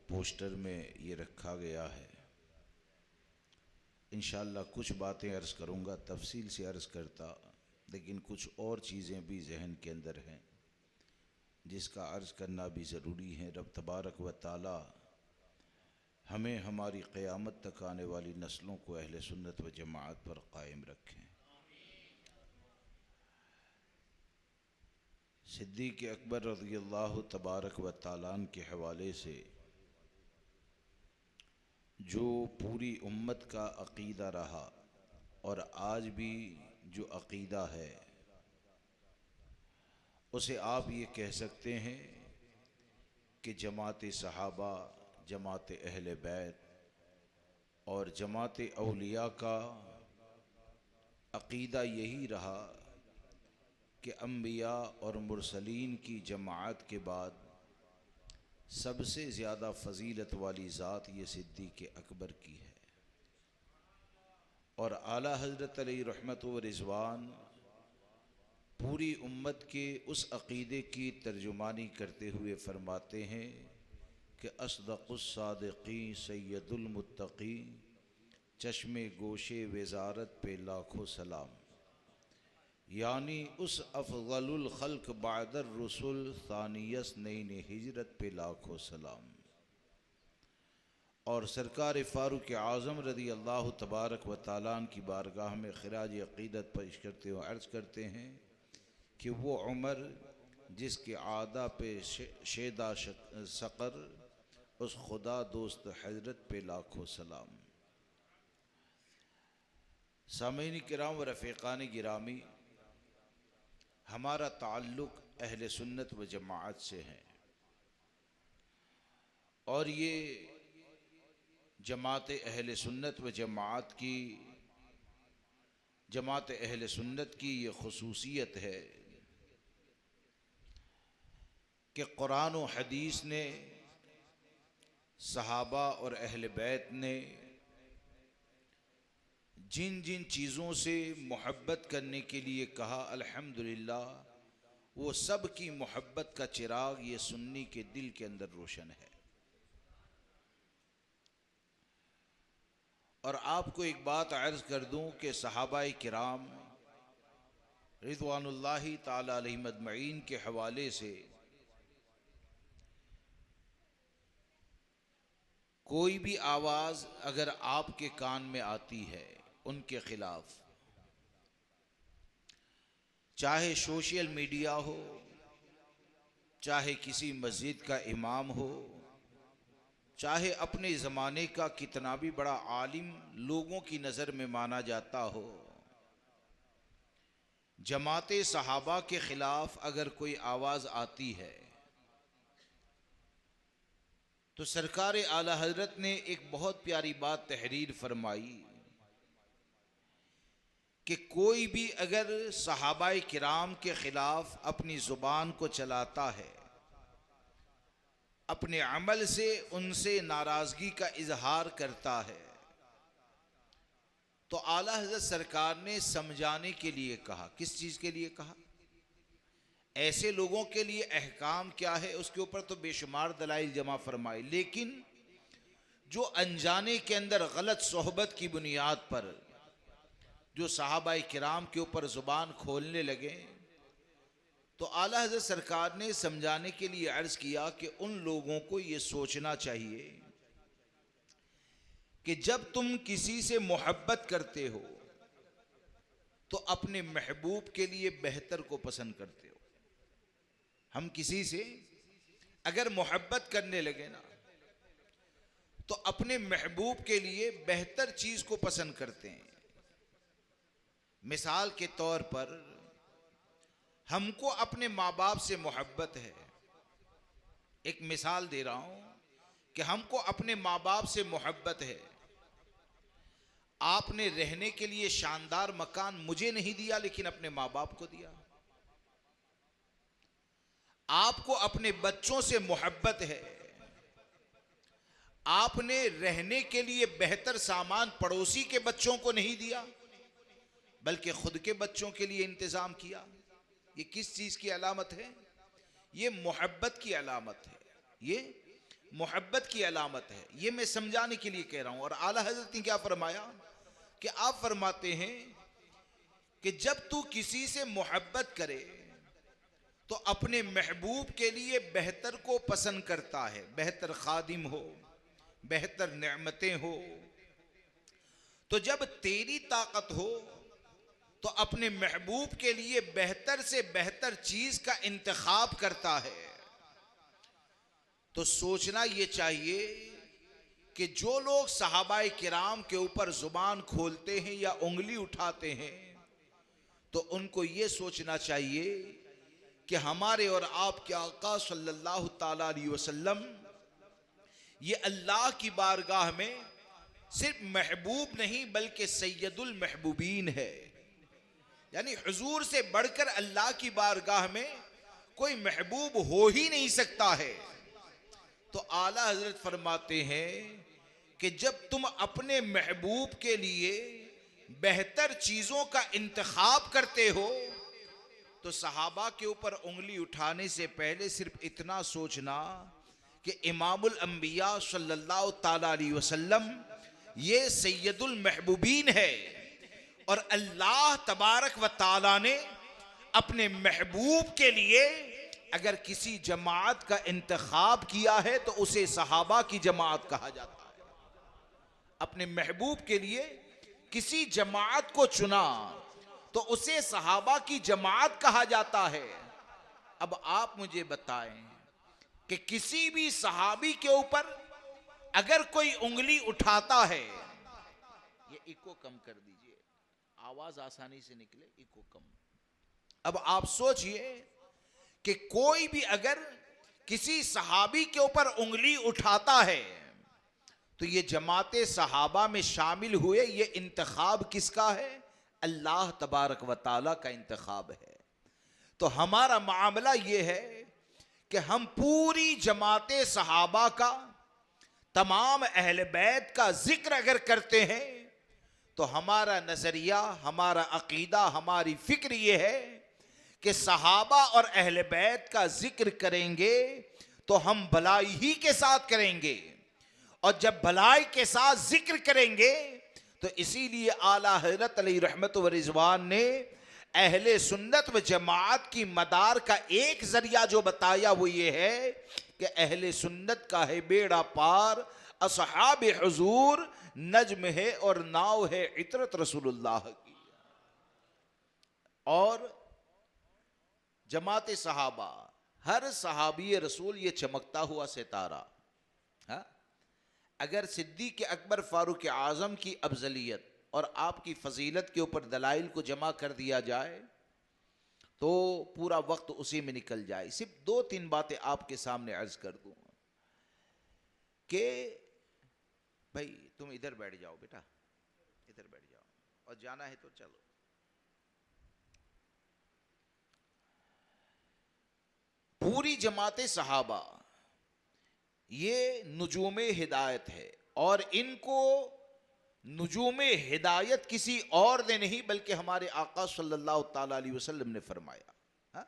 पोस्टर में ये रखा गया है। इंशाअल्लाह कुछ बातें अर्ज़ करूँगा, तफसील से अर्ज़ करता, लेकिन कुछ और चीज़ें भी जहन के अंदर हैं जिसका अर्ज़ करना भी ज़रूरी है। रब तबारक व तआला हमें हमारी क़यामत तक आने वाली नस्लों को अहले सुन्नत व जमाअत पर कायम रखें। सिद्दीक़ अकबर रज़ियल्लाहु तबारक व तआला अन्हु के हवाले से जो पूरी उम्मत का अक़ीदा रहा और आज भी जो अक़ीदा है, उसे आप ये कह सकते हैं कि जमात सहाबा, जमात अहले बैत और जमात औलिया का अक़ीदा यही रहा कि अम्बिया और मुरसलीन की जमात के बाद सबसे ज़्यादा फ़जीलत वाली ज़ात ये सिद्दीक़ अकबर की है। और आला हज़रत अलैहि रहमत व रिज़वान पूरी उम्मत के उस अक़ीदे की तर्जुमानी करते हुए फ़रमाते हैं कि अस्दक़ुस सादिक़ीन सय्यदुल मुत्तक़ीन, चश्मे गोशे वज़ारत पे लाखों सलाम, यानी उस अफ़ज़लुल ख़ल्क़ बादर रसूल सानियस नईन हिजरत पे लाखों सलाम। और सरकार फ़ारूक़ आज़म रज़ी अल्लाह तबारक व तआला अन्हु की बारगाह में ख़िराज अक़ीदत पेश करते हुए अर्ज़ करते हैं कि वो उमर जिसके आदा पे शेदा सक़र, उस खुदा दोस्त हज़रत पे लाखों सलाम। सामीन किराम व रफ़ीक़ान गिरामी, हमारा ताल्लुक़ अहले सुन्नत व जमाअत से है और ये जमात अहले सुन्नत व जमाअत की, जमात अहले सुन्नत की ये ख़ुसूसियत है कि कुरान व हदीस ने, सहाबा और अहले बैत ने जिन जिन चीज़ों से मोहब्बत करने के लिए कहा, अल्हम्दुलिल्लाह वो सब की मोहब्बत का चिराग ये सुन्नी के दिल के अंदर रोशन है। और आपको एक बात अर्ज़ कर दूं कि सहाबाए किराम रिज़वानुल्लाहि ताला अलैहिम अजमईन के हवाले से कोई भी आवाज़ अगर आपके कान में आती है उनके ख़िलाफ़, चाहे सोशल मीडिया हो, चाहे किसी मस्जिद का इमाम हो, चाहे अपने ज़माने का कितना भी बड़ा आलिम लोगों की नज़र में माना जाता हो, जमात सहाबा के ख़िलाफ़ अगर कोई आवाज़ आती है तो सरकार आला हज़रत ने एक बहुत प्यारी बात तहरीर फरमाई कि कोई भी अगर सहाबाए किराम के ख़िलाफ़ अपनी ज़ुबान को चलाता है, अपने अमल से उनसे नाराज़गी का इजहार करता है, तो आला हज़रत सरकार ने समझाने के लिए कहा। किस चीज़ के लिए कहा? ऐसे लोगों के लिए अहकाम क्या है उसके ऊपर तो बेशुमार दलाइल जमा फरमाए, लेकिन जो अनजाने के अंदर गलत सोहबत की बुनियाद पर जो सहाबाए किराम के ऊपर जुबान खोलने लगे, तो आला हज़रत सरकार ने समझाने के लिए अर्ज किया कि उन लोगों को ये सोचना चाहिए कि जब तुम किसी से मोहब्बत करते हो तो अपने महबूब के लिए बेहतर को पसंद करते हो। हम किसी से अगर मोहब्बत करने लगे ना तो अपने महबूब के लिए बेहतर चीज को पसंद करते हैं। मिसाल के तौर पर हमको अपने माँ बाप से मोहब्बत है, एक मिसाल दे रहा हूं कि हमको अपने माँ बाप से मोहब्बत है। आपने रहने के लिए शानदार मकान मुझे नहीं दिया लेकिन अपने माँ बाप को दिया। आपको अपने बच्चों से मोहब्बत है, आपने रहने के लिए बेहतर सामान पड़ोसी के बच्चों को नहीं दिया बल्कि खुद के बच्चों के लिए इंतजाम किया। ये किस चीज की अलामत है? ये मोहब्बत की अलामत है, ये मोहब्बत की अलामत है। ये मैं समझाने के लिए कह रहा हूं। और आला हजरत ने क्या फरमाया कि आप फरमाते हैं कि जब तू किसी से मोहब्बत करे तो अपने महबूब के लिए बेहतर को पसंद करता है, बेहतर खादिम हो, बेहतर नेमतें हो। तो जब तेरी ताकत हो तो अपने महबूब के लिए बेहतर से बेहतर चीज का इंतखाब करता है। तो सोचना यह चाहिए कि जो लोग सहाबाए किराम के ऊपर जुबान खोलते हैं या उंगली उठाते हैं तो उनको यह सोचना चाहिए कि हमारे और आपके आका सल्लल्लाहु ताला अलैहि वसल्लम ये अल्लाह की बारगाह में सिर्फ महबूब नहीं बल्कि सैयदुल महबूबीन है। यानी हुजूर से बढ़कर अल्लाह की बारगाह में कोई महबूब हो ही नहीं सकता है। तो आला हजरत फरमाते हैं कि जब तुम अपने महबूब के लिए बेहतर चीजों का इंतखाब करते हो तो सहाबा के ऊपर उंगली उठाने से पहले सिर्फ इतना सोचना कि इमामुल अंबिया सल्लल्लाहु ताला अलैहि वसल्लम ये सैयदुल महबूबीन है और अल्लाह तबारक व ताला ने अपने महबूब के लिए अगर किसी जमात का इंतखाब किया है तो उसे सहाबा की जमात कहा जाता है। अपने महबूब के लिए किसी जमात को चुना तो उसे सहाबा की जमात कहा जाता है। अब आप मुझे बताएं कि किसी भी सहाबी के ऊपर अगर कोई उंगली उठाता है, ये इको कम कर दीजिए, आवाज आसानी से निकले, इको कम। अब आप सोचिए कि कोई भी अगर किसी सहाबी के ऊपर उंगली उठाता है तो ये जमाते सहाबा में शामिल हुए। ये इंतखाब किसका है? अल्लाह तबारक व ताला का इंतखाब है। तो हमारा मामला ये है कि हम पूरी जमाते सहाबा का, तमाम अहले बैत का जिक्र अगर करते हैं तो हमारा नजरिया, हमारा अकीदा, हमारी फिक्र ये है कि सहाबा और अहले बैत का जिक्र करेंगे तो हम भलाई ही के साथ करेंगे। और जब भलाई के साथ जिक्र करेंगे तो इसीलिए आला हज़रत अलैहि रहमत व रिज़वान ने अहले सुन्नत व जमात की मदार का एक जरिया जो बताया वो ये है कि अहले सुन्नत का है बेड़ा पार, असहाब हुजूर नज्म है और नाव है इतरत रसूलुल्लाह की। और जमाते सहाबा, हर सहाबी रसूल ये चमकता हुआ सितारा। हाँ? अगर सिद्दीक़ अकबर फारूक आज़म की अफजलियत और आपकी फजीलत के ऊपर दलाइल को जमा कर दिया जाए तो पूरा वक्त उसी में निकल जाए। सिर्फ 2-3 बातें आपके सामने अर्ज कर दूं कि भाई तुम इधर बैठ जाओ, बेटा इधर बैठ जाओ, और जाना है तो चलो। पूरी जमाते सहाबा ये नुजूमे हिदायत है और इनको नुजूमे हिदायत किसी और ने नहीं बल्कि हमारे आका सल्लल्लाहु ताला अलैहि वसल्लम ने फरमाया। हाँ?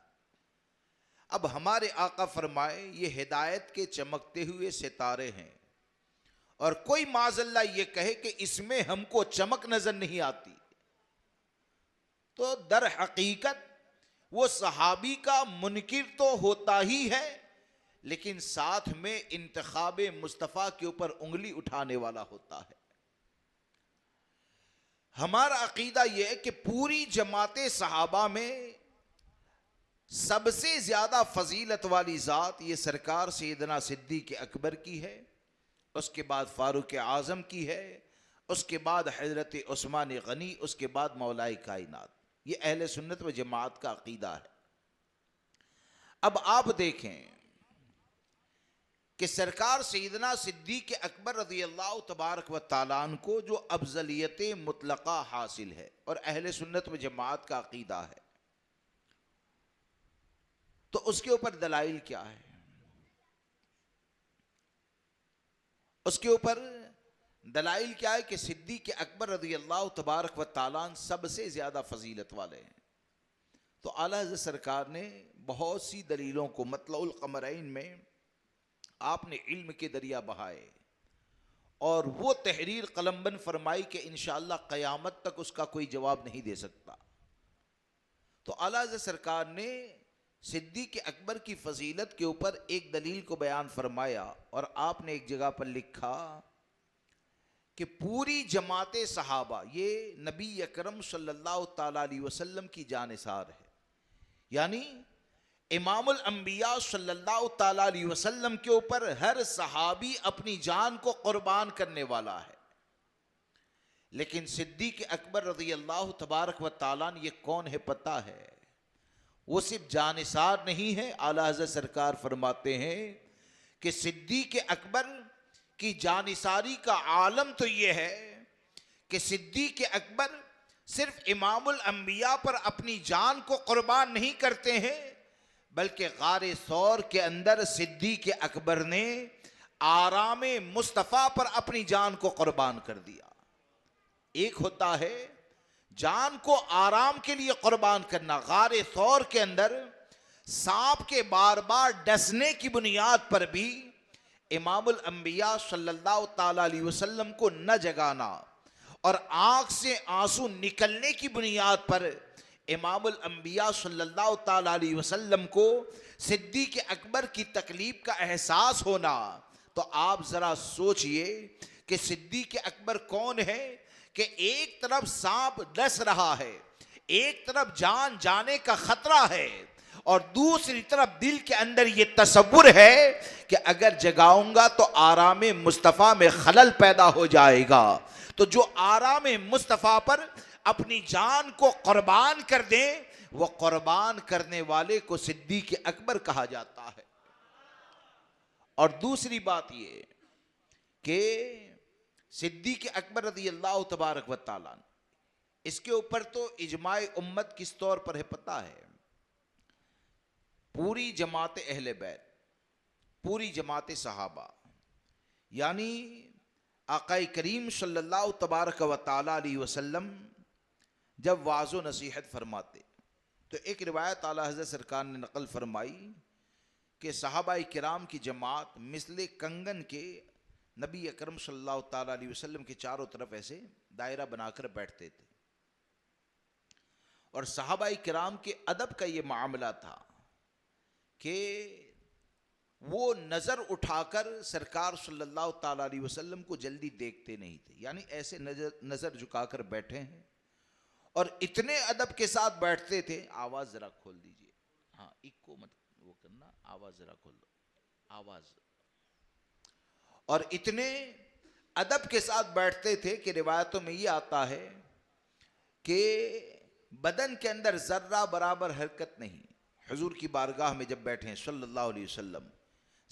अब हमारे आका फरमाए ये हिदायत के चमकते हुए सितारे हैं, और कोई माज़ल्ला ये कहे कि इसमें हमको चमक नजर नहीं आती, तो दर हकीकत वो सहाबी का मुनकिर तो होता ही है, लेकिन साथ में इंतखाबे मुस्तफ़ा के ऊपर उंगली उठाने वाला होता है। हमारा अकीदा यह है कि पूरी जमाते सहाबा में सबसे ज्यादा फजीलत वाली ज़ात ये सरकार सैयदना सिद्दीक़ अकबर की है, उसके बाद फारूक आज़म की है, उसके बाद हज़रत उस्मान गनी, उसके बाद मौलाए कायनात। ये अहले सुन्नत व जमात का अकीदा है। अब आप देखें कि सरकार सैयदना सिद्दीक़ अकबर रज़ी अल्लाह तबारक व तआला अन्हु को जो अफजलियत मुतलका हासिल है और अहले सुन्नत व जमात का अकीदा है, तो उसके ऊपर दलाइल क्या है? उसके ऊपर दलाइल क्या है कि सिद्दीक़ अकबर रज़ी अल्लाह तबारक व तआला अन्हु सबसे ज्यादा फजीलत वाले हैं। तो आला हज़रत सरकार ने बहुत सी दलीलों को मतलउल क़मरैन में आपने इल्म के दरिया बहाए और वो तहरीर कलमबंद फरमाई कि इंशाअल्लाह क़यामत तक उसका कोई जवाब नहीं दे सकता। तो आला हज़रत सरकार ने सिद्दीक़ अकबर की फजीलत के ऊपर एक दलील को बयान फरमाया और आपने एक जगह पर लिखा कि पूरी जमाते सहाबा ये नबी अकरम सल्लल्लाहु ताला अलैहि वसल्लम की जानिसार है, यानी इमामुल अंबिया सल्लल्लाहु ताला अलैहि वसल्लम के ऊपर हर सहाबी अपनी जान को कुर्बान करने वाला है। लेकिन सिद्दीक़ अकबर रज़ी अल्लाह तबारक व तआला ये कौन है पता है? वो सिर्फ जानिसार नहीं है। आला हज़रत सरकार फरमाते हैं कि सिद्दीक़ अकबर की जानिसारी का आलम तो ये है कि सिद्दीक़ अकबर सिर्फ इमामुल अंबिया पर अपनी जान को कुर्बान नहीं करते हैं, बल्कि गारे सौर के अंदर सिद्दीक़ अकबर ने आरामे मुस्तफ़ा पर अपनी जान को कुर्बान कर दिया। एक होता है जान को आराम के लिए कुर्बान करना, गारे सौर के अंदर सांप के बार बार डसने की बुनियाद पर भी इमामुल अंबिया सल्लल्लाहु ताला अलैहि वसल्लम को न जगाना और आंख से आंसू निकलने की बुनियाद पर इमामुल अंबिया सल्लल्लाहु ताला अलैहि वसल्लम को सिद्दीक़ अकबर की तकलीफ का एहसास होना। तो आप जरा सोचिए कि सिद्दीक़ अकबर कौन है कि एक तरफ सांप डस रहा है, एक तरफ जान जाने का खतरा है और दूसरी तरफ दिल के अंदर ये तसव्वुर है कि अगर जगाऊंगा तो आरामे मुस्तफ़ा में खलल पैदा हो जाएगा। तो जो आरामे मुस्तफ़ा पर अपनी जान को कुर्बान कर दे, वो कुर्बान करने वाले को सिद्दीक़ अकबर कहा जाता है। और दूसरी बात ये कि सिद्दीक़ अकबर रज़ी अल्लाह तबारक व तआला, इसके ऊपर तो इजमाए उम्मत किस तौर पर है पता है? पूरी जमात अहले बैत, पूरी जमात सहाबा, यानी आक़ाए करीम सल्लल्लाहु तबारक व तआला अलैहि वसल्लम जब वाज़ो नसीहत फरमाते तो एक रिवायत आला हज़रत सरकार ने नकल फरमाई कि सहाबाए किराम की जमात मिसले कंगन के नबी अकरम सल्लल्लाहु ताला अलैहि वसल्लम के चारों तरफ ऐसे दायरा बनाकर बैठते थे। और सहाबाए किराम के अदब का ये मामला था कि वो नज़र उठाकर सरकार सल्लल्लाहु ताला अलैहि वसल्लम को जल्दी देखते नहीं थे, यानी ऐसे नज़र झुकाकर बैठे हैं और इतने अदब के साथ बैठते थे। आवाज़ ज़रा खोल दीजिए, हाँ इको मत वो करना, आवाज़ ज़रा खोल दो, आवाज़। और इतने अदब के साथ बैठते थे कि रिवायतों में ये आता है कि बदन के अंदर ज़र्रा बराबर हरकत नहीं। हुजूर की बारगाह में जब बैठे हैं सल्लल्लाहु अलैहि वसल्लम,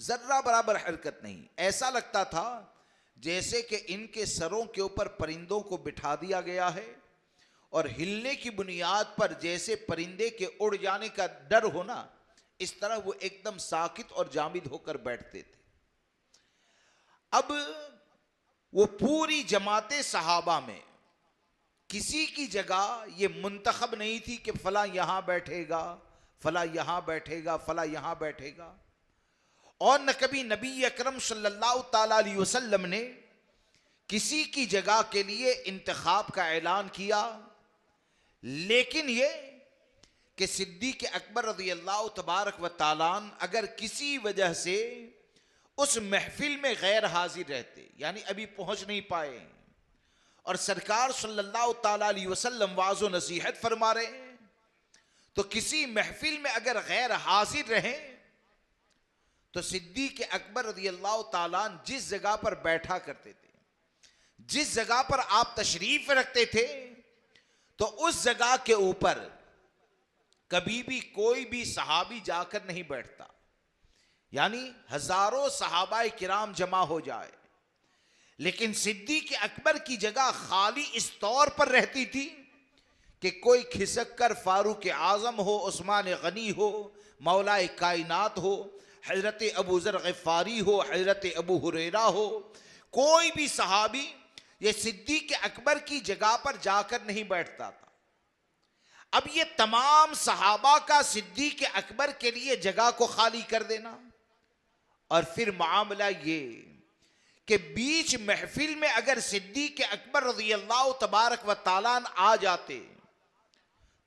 ज़र्रा बराबर हरकत नहीं। ऐसा लगता था जैसे कि इनके सरों के ऊपर परिंदों को बिठा दिया गया है और हिलने की बुनियाद पर जैसे परिंदे के उड़ जाने का डर होना, इस तरह वो एकदम साकित और जामिद होकर बैठते थे। अब वो पूरी जमाते सहाबा में किसी की जगह ये मुंतखब नहीं थी कि फला यहां बैठेगा, फला यहां बैठेगा, फला यहां बैठेगा। और न कभी नबी अकरम सल्लल्लाहु ताला अलैहि वसल्लम ने किसी की जगह के लिए इंतखाब का ऐलान किया, लेकिन ये कि सिद्दीक़ अकबर रज़ियल्लाहु तबारक व तआला अगर किसी वजह से उस महफिल में गैर हाजिर रहते, यानी अभी पहुंच नहीं पाए, और सरकार सल्लल्लाहु ताला अलैहि वसल्लम वाज़ो नसीहत फरमा रहे हैं, तो किसी महफिल में अगर गैर हाजिर रहे तो सिद्दीक़ अकबर रज़ियल्लाहु ताला जिस जगह पर बैठा करते थे, जिस जगह पर आप तशरीफ रखते थे, तो उस जगह के ऊपर कभी भी कोई भी सहाबी जाकर नहीं बैठता। यानी हजारों सहाबाए किराम जमा हो जाए, लेकिन सिद्दीक़ अकबर की जगह खाली इस तौर पर रहती थी कि कोई खिसक कर फारूक आजम हो, उस्मान गनी हो, मौलाए कायनात हो, हजरत अबू ज़र ग़िफ़ारी हो, हजरत अबू हुरैरा हो, कोई भी सहाबी ये सिद्दीक़ अकबर की जगह पर जाकर नहीं बैठता था। अब ये तमाम सहाबा का सिद्दीक़ अकबर के लिए जगह को खाली कर देना, और फिर मामला ये कि बीच महफिल में अगर सिद्दीक़ अकबर रज़ियल्लाहु तबारक व तआला आ जाते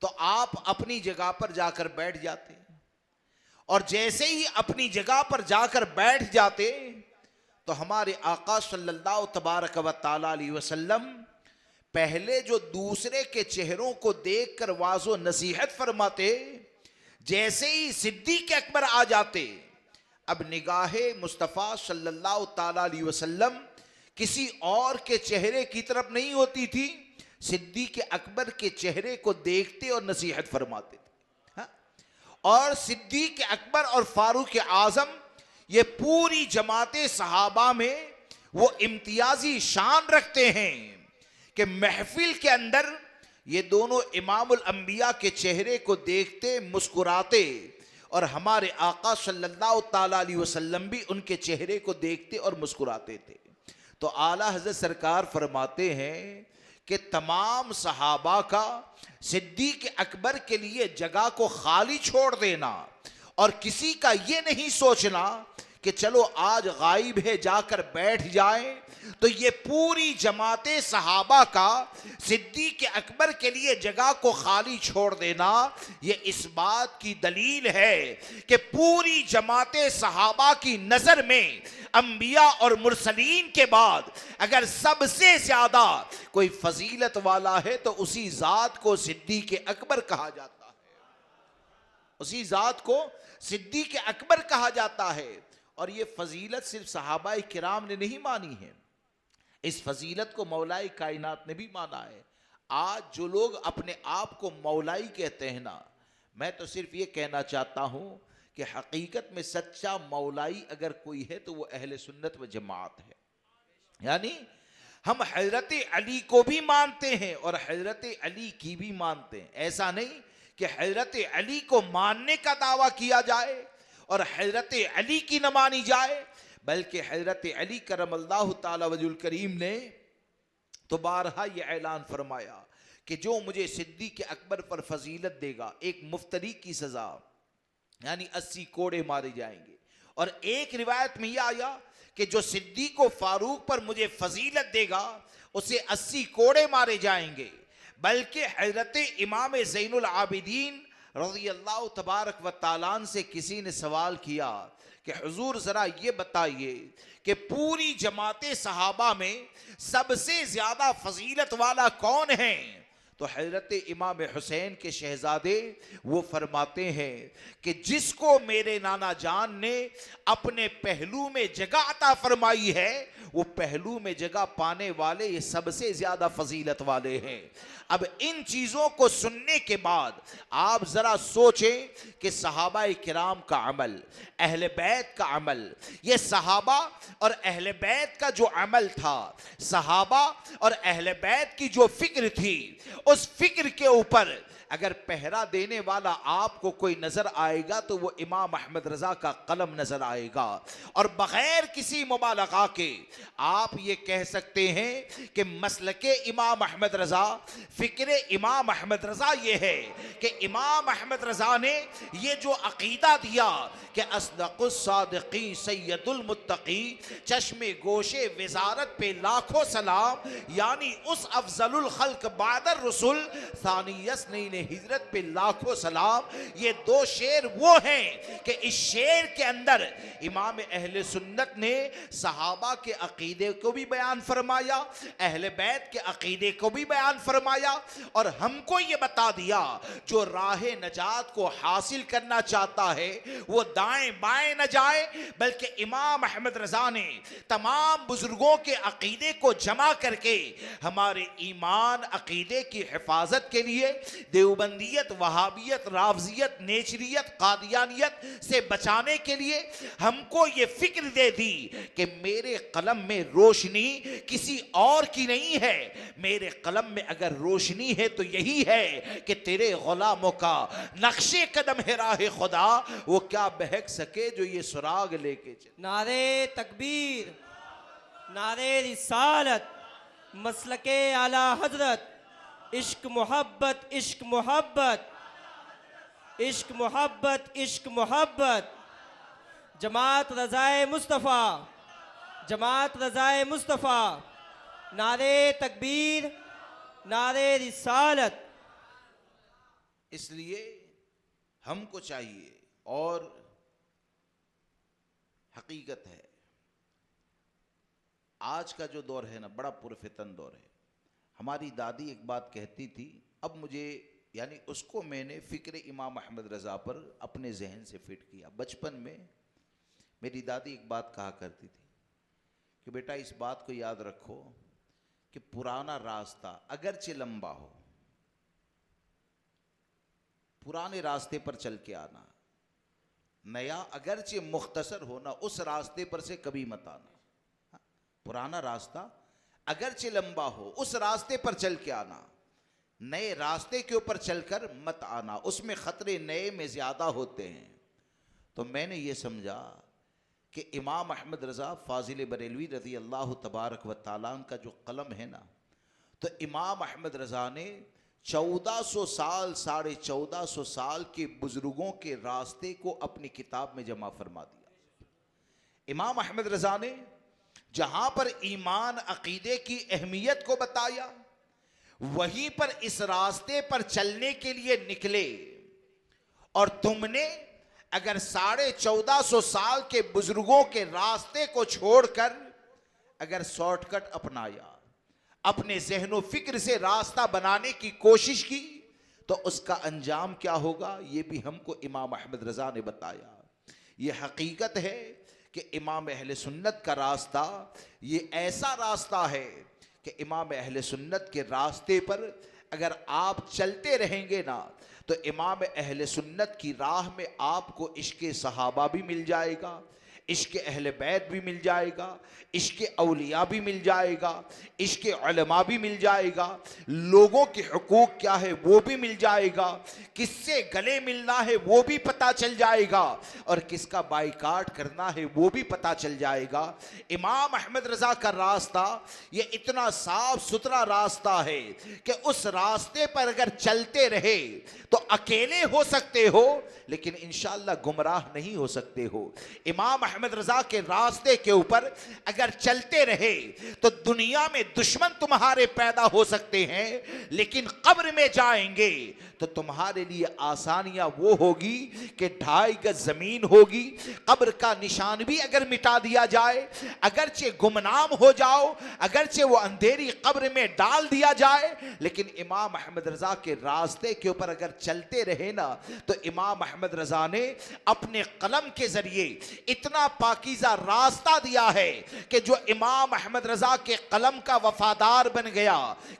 तो आप अपनी जगह पर जाकर बैठ जाते, और जैसे ही अपनी जगह पर जाकर बैठ जाते तो हमारे आका सल्लल्लाहु तबारक व तआला अलैहि वसल्लम पहले जो दूसरे के चेहरों को देखकर वाज़ो नसीहत फरमाते, जैसे ही सिद्दीक़ अकबर आ जाते, अब निगाहे मुस्तफ़ा सल्लल्लाहु ताला अलैहि वसल्लम किसी और के चेहरे की तरफ नहीं होती थी, सिद्दीक़ अकबर के चेहरे को देखते और नसीहत फरमाते थे। हाँ? और सिद्दीक़ अकबर और फारूक आज़म ये पूरी जमाते सहाबा में वो इम्तियाजी शान रखते हैं कि महफिल के अंदर ये दोनों इमामुल अंबिया के चेहरे को देखते, मुस्कुराते, और हमारे आका सल्लल्लाहु ताला अलैहि वसल्लम भी उनके चेहरे को देखते और मुस्कुराते थे। तो आला हज़रत सरकार फरमाते हैं कि तमाम सहाबा का सिद्दीक़ अकबर के लिए जगह को खाली छोड़ देना, और किसी का ये नहीं सोचना कि चलो आज गायब है जाकर बैठ जाए, तो ये पूरी जमाते सहाबा का सिद्दीक़ अकबर के लिए जगह को खाली छोड़ देना, ये इस बात की दलील है कि पूरी जमाते सहाबा की नजर में अंबिया और मुरसलीन के बाद अगर सबसे ज्यादा कोई फजीलत वाला है तो उसी जात को सिद्दीक़ अकबर कहा जाता है, उसी जात को सिद्दीक़ अकबर कहा जाता है। और ये फजीलत सिर्फ सहाबाए किराम ने नहीं मानी है, इस फजीलत को मौलाए कायनात ने भी माना है। आज जो लोग अपने आप को मौलाई कहते हैं ना, मैं तो सिर्फ ये कहना चाहता हूं कि हकीकत में सच्चा मौलाई अगर कोई है तो वो अहले सुन्नत व जमात है। यानी हम हजरत अली को भी मानते हैं और हजरत अली की भी मानते हैं। ऐसा नहीं कि हजरत अली को मानने का दावा किया जाए और हजरत अली की न मानी जाए, बल्कि हजरत अली करमल्लाहु ताला वजहुल करीम ने तो बारहा ये ऐलान फरमाया कि जो मुझे सिद्दीक़ अकबर पर फजीलत देगा, एक मुफ्तरी की सजा यानी 80 कोड़े मारे जाएंगे। और एक रिवायत में यह आया कि जो सिद्दीक़ व फारूक पर मुझे फजीलत देगा उसे 80 कोड़े मारे जाएंगे। बल्कि हजरत इमाम ज़ैनुल आबिदीन रज़ियल्लाहु तबारक व तआला से किसी ने सवाल किया कि हुजूर जरा ये बताइए कि पूरी जमाते सहाबा में सबसे ज्यादा फजीलत वाला कौन है? तो हजरत इमाम हुसैन के शहजादे वो फरमाते हैं कि जिसको मेरे नाना जान ने अपने पहलू में जगह अता फरमाई है, वो पहलू में जगह पाने वाले ये सबसे ज्यादा फजीलत वाले हैं। अब इन चीजों को सुनने के बाद आप जरा सोचें कि सहाबाए किराम का अमल, अहले बैत का अमल, ये सहाबा और अहले बैत का जो अमल था, सहाबा और अहले बैत की जो फिक्र थी, उस फिक्र के ऊपर अगर पहरा देने वाला आपको कोई नजर आएगा तो वो इमाम अहमद रजा का कलम नजर आएगा। और बगैर किसी मुबालगा के आप ये कह सकते हैं कि मसलके इमाम अहमद रजा, फिक्र इमाम अहमद रजा ये है कि इमाम अहमद रजा ने ये जो अकीदा दिया कि अस्दक़ुस सादिक़ीन सय्यदुल मुत्तक़ी, चश्मे गोशे वजारत पे लाखों सलाम, यानी उस अफजलुल खल्क बादर रसूल सानियस्नीन हिजरत पे लाखों सलाम। ये दो शेर वो हैं कि इस शेर के अंदर इमाम अहले सुन्नत ने सहाबा के अकीदे को भी बयान फरमाया, अहले बैत के अकीदे को भी बयान फरमाया, और हमको ये बता दिया जो राह नजात को हासिल करना चाहता है वो दाएं बाएं न जाए, बल्कि इमाम अहमद रजा ने तमाम बुजुर्गों के अकीदे को जमा करके हमारे ईमान अकीदे की हिफाजत के लिए देवबंदियत, वहाबियत, रावजियत, नेचरियत, कादियानियत से बचाने के लिए हमको ये फिक्र दे दी कि मेरे कलम में रोशनी किसी और की नहीं है, मेरे कलम में अगर रोशनी है तो यही है कि तेरे गुलामों का नक्शे कदम है राह खुदा, वो क्या बहक सके जो ये सुराग लेके चले। नारे तकबीर, नारे रिसालत, मसलके आला हजरत, इश्क मोहब्बत, इश्क मोहब्बत, इश्क मोहब्बत, इश्क मोहब्बत, जमात रज़ाए मुस्तफ़ा, जमात रज़ाए मुस्तफ़ा, नारे तकबीर, नारे रिसालत। इसलिए हमको चाहिए, और हकीकत है आज का जो दौर है ना बड़ा पुरफितन दौर है। हमारी दादी एक बात कहती थी, अब मुझे यानी उसको मैंने फ़िक्र इमाम अहमद रज़ा पर अपने जहन से फिट किया। बचपन में मेरी दादी एक बात कहा करती थी कि बेटा इस बात को याद रखो कि पुराना रास्ता अगरचे लंबा हो, पुराने रास्ते पर चल के आना, नया अगरचे मुख्तसर होना उस रास्ते पर से कभी मत आना। पुराना रास्ता अगरचे लंबा हो उस रास्ते पर चल के आना, नए रास्ते के ऊपर चलकर मत आना, उसमें खतरे नए में ज्यादा होते हैं। तो मैंने ये समझा कि इमाम अहमद रज़ा फाजिल बरेलवी रज़ी अल्लाह तबारक व तआला का जो कलम है ना, तो इमाम अहमद रज़ा ने 1400 साल 1450 साल के बुजुर्गों के रास्ते को अपनी किताब में जमा फरमा दिया। इमाम अहमद रज़ा ने जहां पर ईमान अकीदे की अहमियत को बताया, वहीं पर इस रास्ते पर चलने के लिए निकले। और तुमने अगर 1450 साल के बुजुर्गों के रास्ते को छोड़कर अगर शॉर्टकट अपनाया, अपने ज़हनो फिक्र से रास्ता बनाने की कोशिश की, तो उसका अंजाम क्या होगा ये भी हमको इमाम अहमद रज़ा ने बताया। ये हकीकत है कि इमाम अहले सुन्नत का रास्ता ये ऐसा रास्ता है कि इमाम अहले सुन्नत के रास्ते पर अगर आप चलते रहेंगे ना, तो इमाम अहले सुन्नत की राह में आपको इश्क़ सहाबा भी मिल जाएगा, इश्क़ अहले बैत भी मिल जाएगा, इश्क़ औलिया भी मिल जाएगा, इश्क़ उलमा भी मिल जाएगा, लोगों के हुकूक क्या है वो भी मिल जाएगा, किससे गले मिलना है वो भी पता चल जाएगा, और किसका बाइकाट करना है वो भी पता चल जाएगा। इमाम अहमद रज़ा का रास्ता ये इतना साफ सुथरा रास्ता है कि उस रास्ते पर अगर चलते रहे तो अकेले हो सकते हो, लेकिन इंशाअल्लाह गुमराह नहीं हो सकते हो। इमाम अहमद रज़ा के रास्ते के ऊपर अगर चलते रहे तो दुनिया में दुश्मन तुम्हारे पैदा हो सकते हैं, लेकिन कब्र में जाएंगे तो तुम्हारे लिए आसानियां वो होगी कि 2.5 गज जमीन होगी, कब्र का निशान भी अगर मिटा दिया जाए, अगरचे गुमनाम हो जाओ, अगरचे वो अंधेरी कब्र में डाल दिया जाए, लेकिन इमाम अहमद रज़ा के रास्ते के ऊपर अगर चलते रहे ना, तो इमाम अहमद रज़ा ने अपने कलम के जरिए इतना पाकीज़ा रास्ता दिया है कि जो इमाम अहमद रजा के कलम का वफादार बन गया,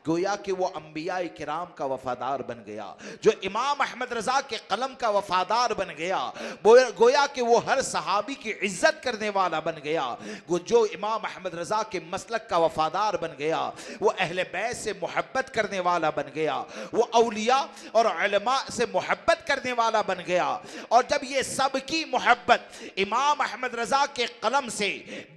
गोया कि वो अंबिया किराम का वफादार बन गया। जो इमाम अहमद रजा के कलम का वफादार बन गया, गोया कि वो हर सहाबी की इज्जत करने वाला बन गया। जो इमाम अहमद रजा के मसलक का वफादार बन गया, वो अहले बैत से मोहब्बत करने वाला बन गया, वो औलिया और उलमा से मोहब्बत करने वाला बन गया। और जब ये सब की मोहब्बत इमाम अहमद रजा के कलम से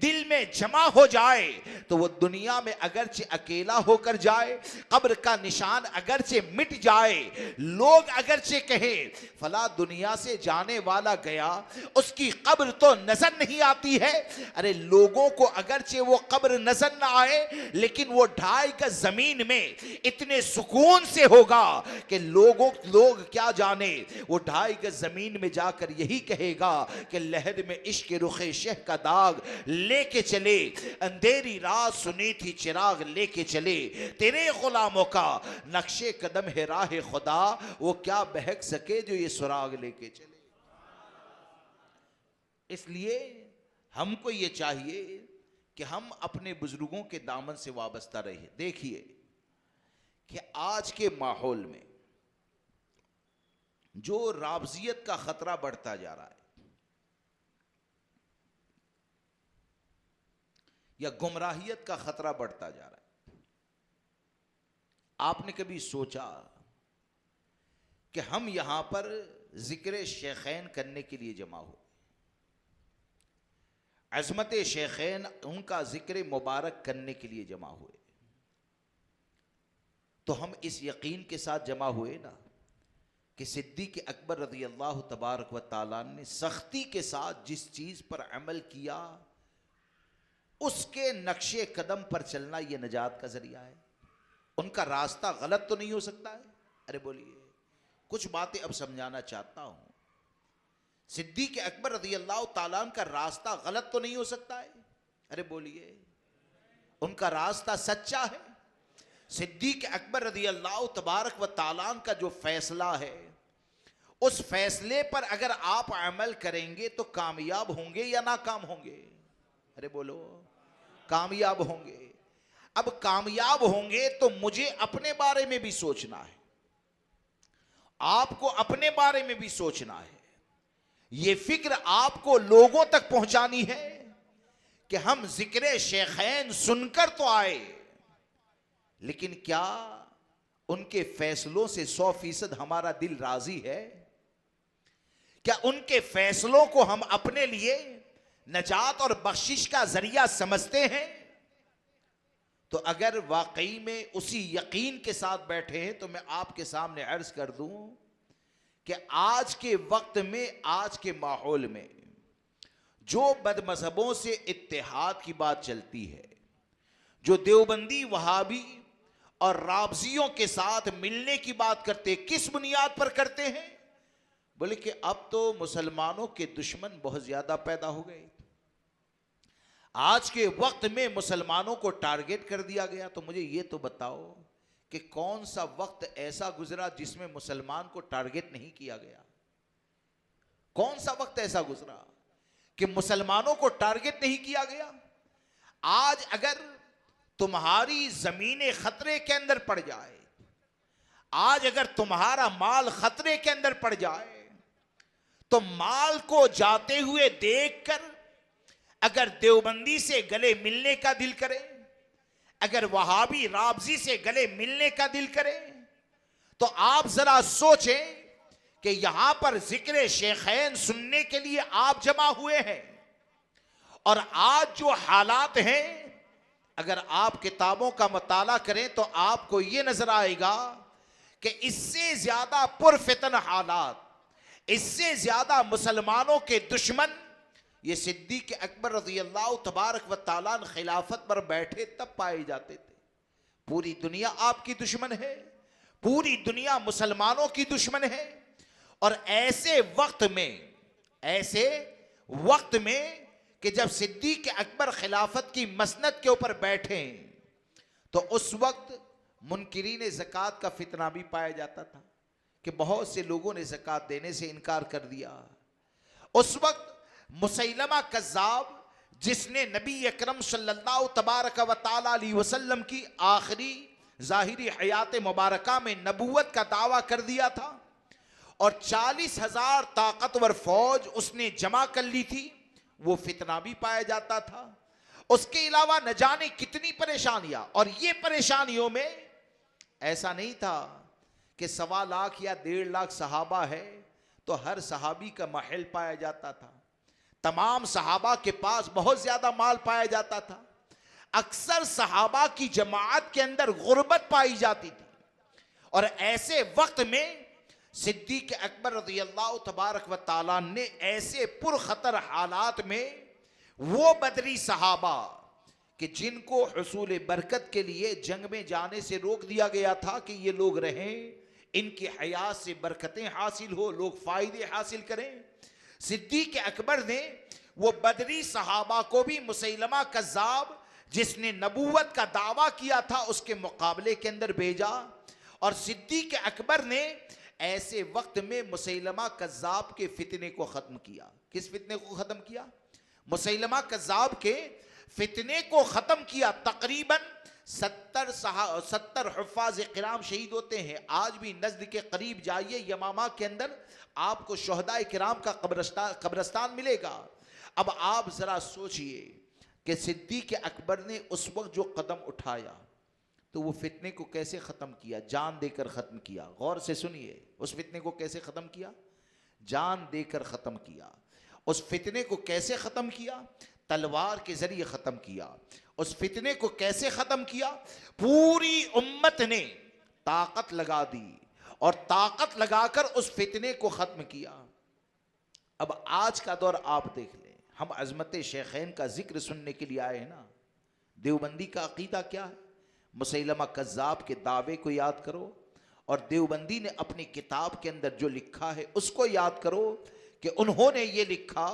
दिल में जमा हो जाए तो वो दुनिया में अगरचे अकेला होकर जाए, कब्र का निशान अगरचे मिट जाए, लोग अगरचे कहें फला दुनिया से जाने वाला गया, उसकी कब्र तो नजर नहीं आती है। अरे लोगों को अगरचे वो कब्र नजर ना आए, लेकिन वो 2.5 गज जमीन में इतने सुकून से होगा कि लोग क्या जाने, वो 2.5 गज जमीन में जाकर यही कहेगा कि लहद में इश्क रुखे शेह का दाग लेके चले, अंधेरी रात सुनी थी चिराग लेके चले, तेरे गुलामों का नक्शे कदम है राह खुदा, वो क्या बहक सके जो ये सुराग लेके चले। इसलिए हमको ये चाहिए कि हम अपने बुजुर्गों के दामन से वाबस्ता रहे। देखिए कि आज के माहौल में जो राबजियत का खतरा बढ़ता जा रहा है या गुमराहियत का खतरा बढ़ता जा रहा है, आपने कभी सोचा कि हम यहां पर जिक्र शेखैन करने के लिए जमा हुए, अजमत शेखैन उनका जिक्र मुबारक करने के लिए जमा हुए, तो हम इस यकीन के साथ जमा हुए ना कि सिद्दीक़ अकबर रज़ी अल्लाह तबारक व तआला ने सख्ती के साथ जिस चीज पर अमल किया उसके नक्शे कदम पर चलना यह नजात का जरिया है। उनका रास्ता गलत तो नहीं हो सकता है? अरे बोलिए, कुछ बातें अब समझाना चाहता हूं। सिद्दीक़ अकबर रज़ी अल्लाह तआला का रास्ता गलत तो नहीं हो सकता है? अरे बोलिए, उनका रास्ता सच्चा है। सिद्दीक़ अकबर रज़ी अल्लाह तबारक व तआला का जो फैसला है, उस फैसले पर अगर आप अमल करेंगे तो कामयाब होंगे या नाकाम होंगे? अरे बोलो, कामयाब होंगे। अब कामयाब होंगे तो मुझे अपने बारे में भी सोचना है, आपको अपने बारे में भी सोचना है। यह फिक्र आपको लोगों तक पहुंचानी है कि हम जिक्र शेखैन सुनकर तो आए, लेकिन क्या उनके फैसलों से 100% हमारा दिल राजी है? क्या उनके फैसलों को हम अपने लिए नजात और बख्शिश का जरिया समझते हैं? तो अगर वाकई में उसी यकीन के साथ बैठे हैं तो मैं आपके सामने अर्ज कर दूं कि आज के वक्त में, आज के माहौल में जो बदमजहबों से इत्तेहाद की बात चलती है, जो देवबंदी वहाबी और राबजियों के साथ मिलने की बात करते, किस बुनियाद पर करते हैं? बोले कि अब तो मुसलमानों के दुश्मन बहुत ज्यादा पैदा हो गए, आज के वक्त में मुसलमानों को टारगेट कर दिया गया। तो मुझे ये तो बताओ कि कौन सा वक्त ऐसा गुजरा जिसमें मुसलमान को टारगेट नहीं किया गया? कौन सा वक्त ऐसा गुजरा कि मुसलमानों को टारगेट नहीं किया गया? आज अगर तुम्हारी जमीनें खतरे के अंदर पड़ जाए, आज अगर तुम्हारा माल खतरे के अंदर पड़ जाए, तो माल को जाते हुए देखकर अगर देवबंदी से गले मिलने का दिल करे, अगर वहाबी राबजी से गले मिलने का दिल करे, तो आप जरा सोचें कि यहां पर जिक्र शेखैन सुनने के लिए आप जमा हुए हैं, और आज जो हालात हैं, अगर आप किताबों का मुताला करें तो आपको यह नजर आएगा कि इससे ज्यादा पुरफितन हालात, इससे ज्यादा मुसलमानों के दुश्मन ये सिद्दीक़ अकबर रज़ी अल्लाह तबारक व तआला खिलाफत पर बैठे तब पाए जाते थे। पूरी दुनिया आपकी दुश्मन है, पूरी दुनिया मुसलमानों की दुश्मन है, और ऐसे वक्त में कि जब सिद्दीक़ अकबर खिलाफत की मसनद के ऊपर बैठे तो उस वक्त मुनकिरीन ज़कात का फितना भी पाया जाता था कि बहुत से लोगों ने ज़कात देने से इनकार कर दिया। उस वक्त मुसैलमा कज़्ज़ाब जिसने नबी अकरम सल्लल्लाहु तबारक व तआला अलैहि वसल्लम की आखिरी ज़ाहिरी हयात मुबारका में नबूवत का दावा कर दिया था और 40,000 ताकतवर फौज उसने जमा कर ली थी, वो फितना भी पाया जाता था। उसके अलावा न जाने कितनी परेशानियां, और ये परेशानियों में ऐसा नहीं था कि 1.25 लाख या 1.5 लाख सहाबा है तो हर सहाबी का महल पाया जाता था। तमाम सहाबा के पास बहुत ज्यादा माल पाया जाता था। अक्सर सहाबा की जमात के अंदर गुर्बत पाई जाती थी और ऐसे वक्त में सिद्दीक अकबर रज़ियल्लाहु तबारक व तआला ने ऐसे पुरखतर हालात में वो बदरी सहाबा कि जिनको हुसूल बरकत के लिए जंग में जाने से रोक दिया गया था कि ये लोग रहें, इनकी हयात से बरकतें हासिल हो, लोग फायदे हासिल करें, सिद्दीक अकबर ने वो बदरी सहाबा को भी मुसैलमा कज़्ज़ाब जिसने नबूवत का दावा किया था उसके मुकाबले के अंदर भेजा। और सिद्दीक अकबर ने ऐसे वक्त में मुसैलमा कज़्ज़ाब के फितने को खत्म किया। किस फितने को खत्म किया? मुसैलमा कज़्ज़ाब के फितने को खत्म किया। तकरीबन 70 हुफ़ाज़ किराम शहीद होते हैं। आज भी नज़द के करीब जाइए, यमामा के अंदर आपको शुहदाए किराम का कब्रिस्तान मिलेगा। अब आप जरा सोचिए कि सिद्दीक अकबर ने उस वक्त जो कदम उठाया तो वो फितने को कैसे ख़त्म किया? जान देकर ख़त्म किया। गौर से सुनिए, उस फितने को कैसे ख़त्म किया? जान देकर ख़त्म किया। उस फितने को कैसे ख़त्म किया? तलवार के ज़रिए ख़त्म किया। उस फितने को कैसे ख़त्म किया? पूरी उम्मत ने ताकत लगा दी और ताकत लगाकर उस फितने को ख़त्म किया। अब आज का दौर आप देख लें, हम अज़मत शेखैन का जिक्र सुनने के लिए आए हैं ना। देवबंदी का अकीदा क्या है? मुसैलमा कज़्ज़ाब के दावे को याद करो और देवबंदी ने अपनी किताब के अंदर जो लिखा है उसको याद करो कि उन्होंने ये लिखा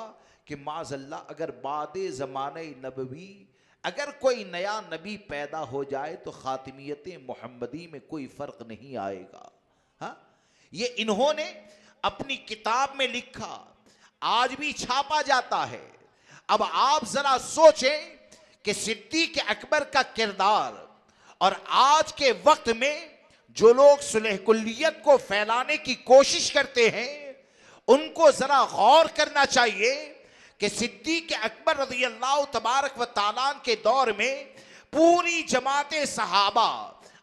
कि माज़ल्ला अगर बादे ज़माने नबवी अगर कोई नया नबी पैदा हो जाए तो खातिमियत मुहम्मदी में कोई फ़र्क नहीं आएगा। हाँ, ये इन्होंने अपनी किताब में लिखा, आज भी छापा जाता है। अब आप जरा सोचें कि सिद्दीक अकबर का किरदार और आज के वक्त में जो लोग सुलह कुल्लियत को फैलाने की कोशिश करते हैं उनको जरा गौर करना चाहिए कि सिद्दीक अकबर रज़ियल्लाहु तबारक व तआला के दौर में पूरी जमाते सहाबा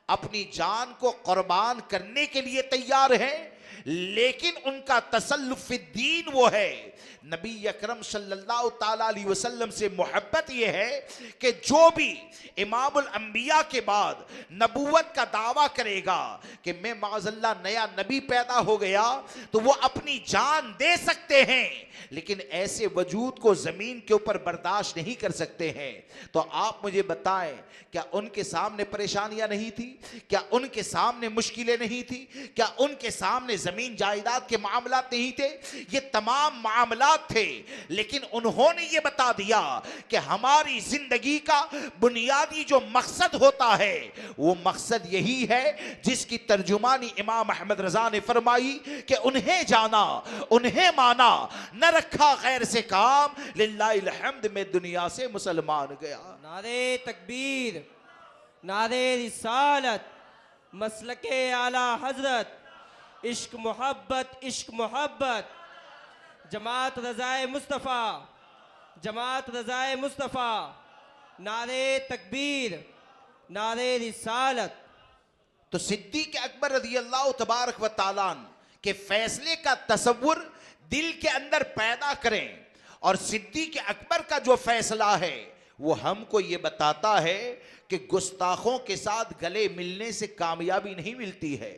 अपनी जान को कुर्बान करने के लिए तैयार हैं, लेकिन उनका तसल्लुफ़-ए-दीन वो है। नबी अकरम सल्लल्लाहु ताला अलैहि वसल्लम से मोहब्बत ये है कि जो भी इमामुल अंबिया के बाद नबूवत का दावा करेगा कि मैं माज़ल्लाह नया नबी पैदा हो गया तो वो अपनी जान दे सकते हैं, लेकिन ऐसे वजूद को ज़मीन के ऊपर बर्दाश्त नहीं कर सकते हैं। तो आप मुझे बताएं, क्या उनके सामने परेशानियां नहीं थी? क्या उनके सामने मुश्किलें नहीं थी? क्या उनके सामने ज़मीन जायदाद के मामलात नहीं थे? ये तमाम मामलात थे, लेकिन उन्होंने ये बता दिया कि हमारी जिंदगी का बुनियादी जो मकसद होता है वो मकसद यही है जिसकी तर्जुमानी इमाम अहमद रजा ने फरमाई कि उन्हें जाना, उन्हें माना, न रखा गैर से काम, लिल्लाहिल हम्द में दुनिया से मुसलमान गया। नारे तकबीर, नारे रिसालत, मसलके आला हजरत, इश्क मोहब्बत, इश्क मोहब्बत, जमात रज़ाए मुस्तफ़ा, जमात रज़ाए मुस्तफ़ा, नारे तकबीर, नारे रिसालत। तो सिद्दीक अकबर रज़ियल्लाहु तबारक व तआला के फैसले का तसव्वुर दिल के अंदर पैदा करें, और सिद्दीक अकबर का जो फैसला है वो हमको ये बताता है कि गुस्ताखों के साथ गले मिलने से कामयाबी नहीं मिलती है,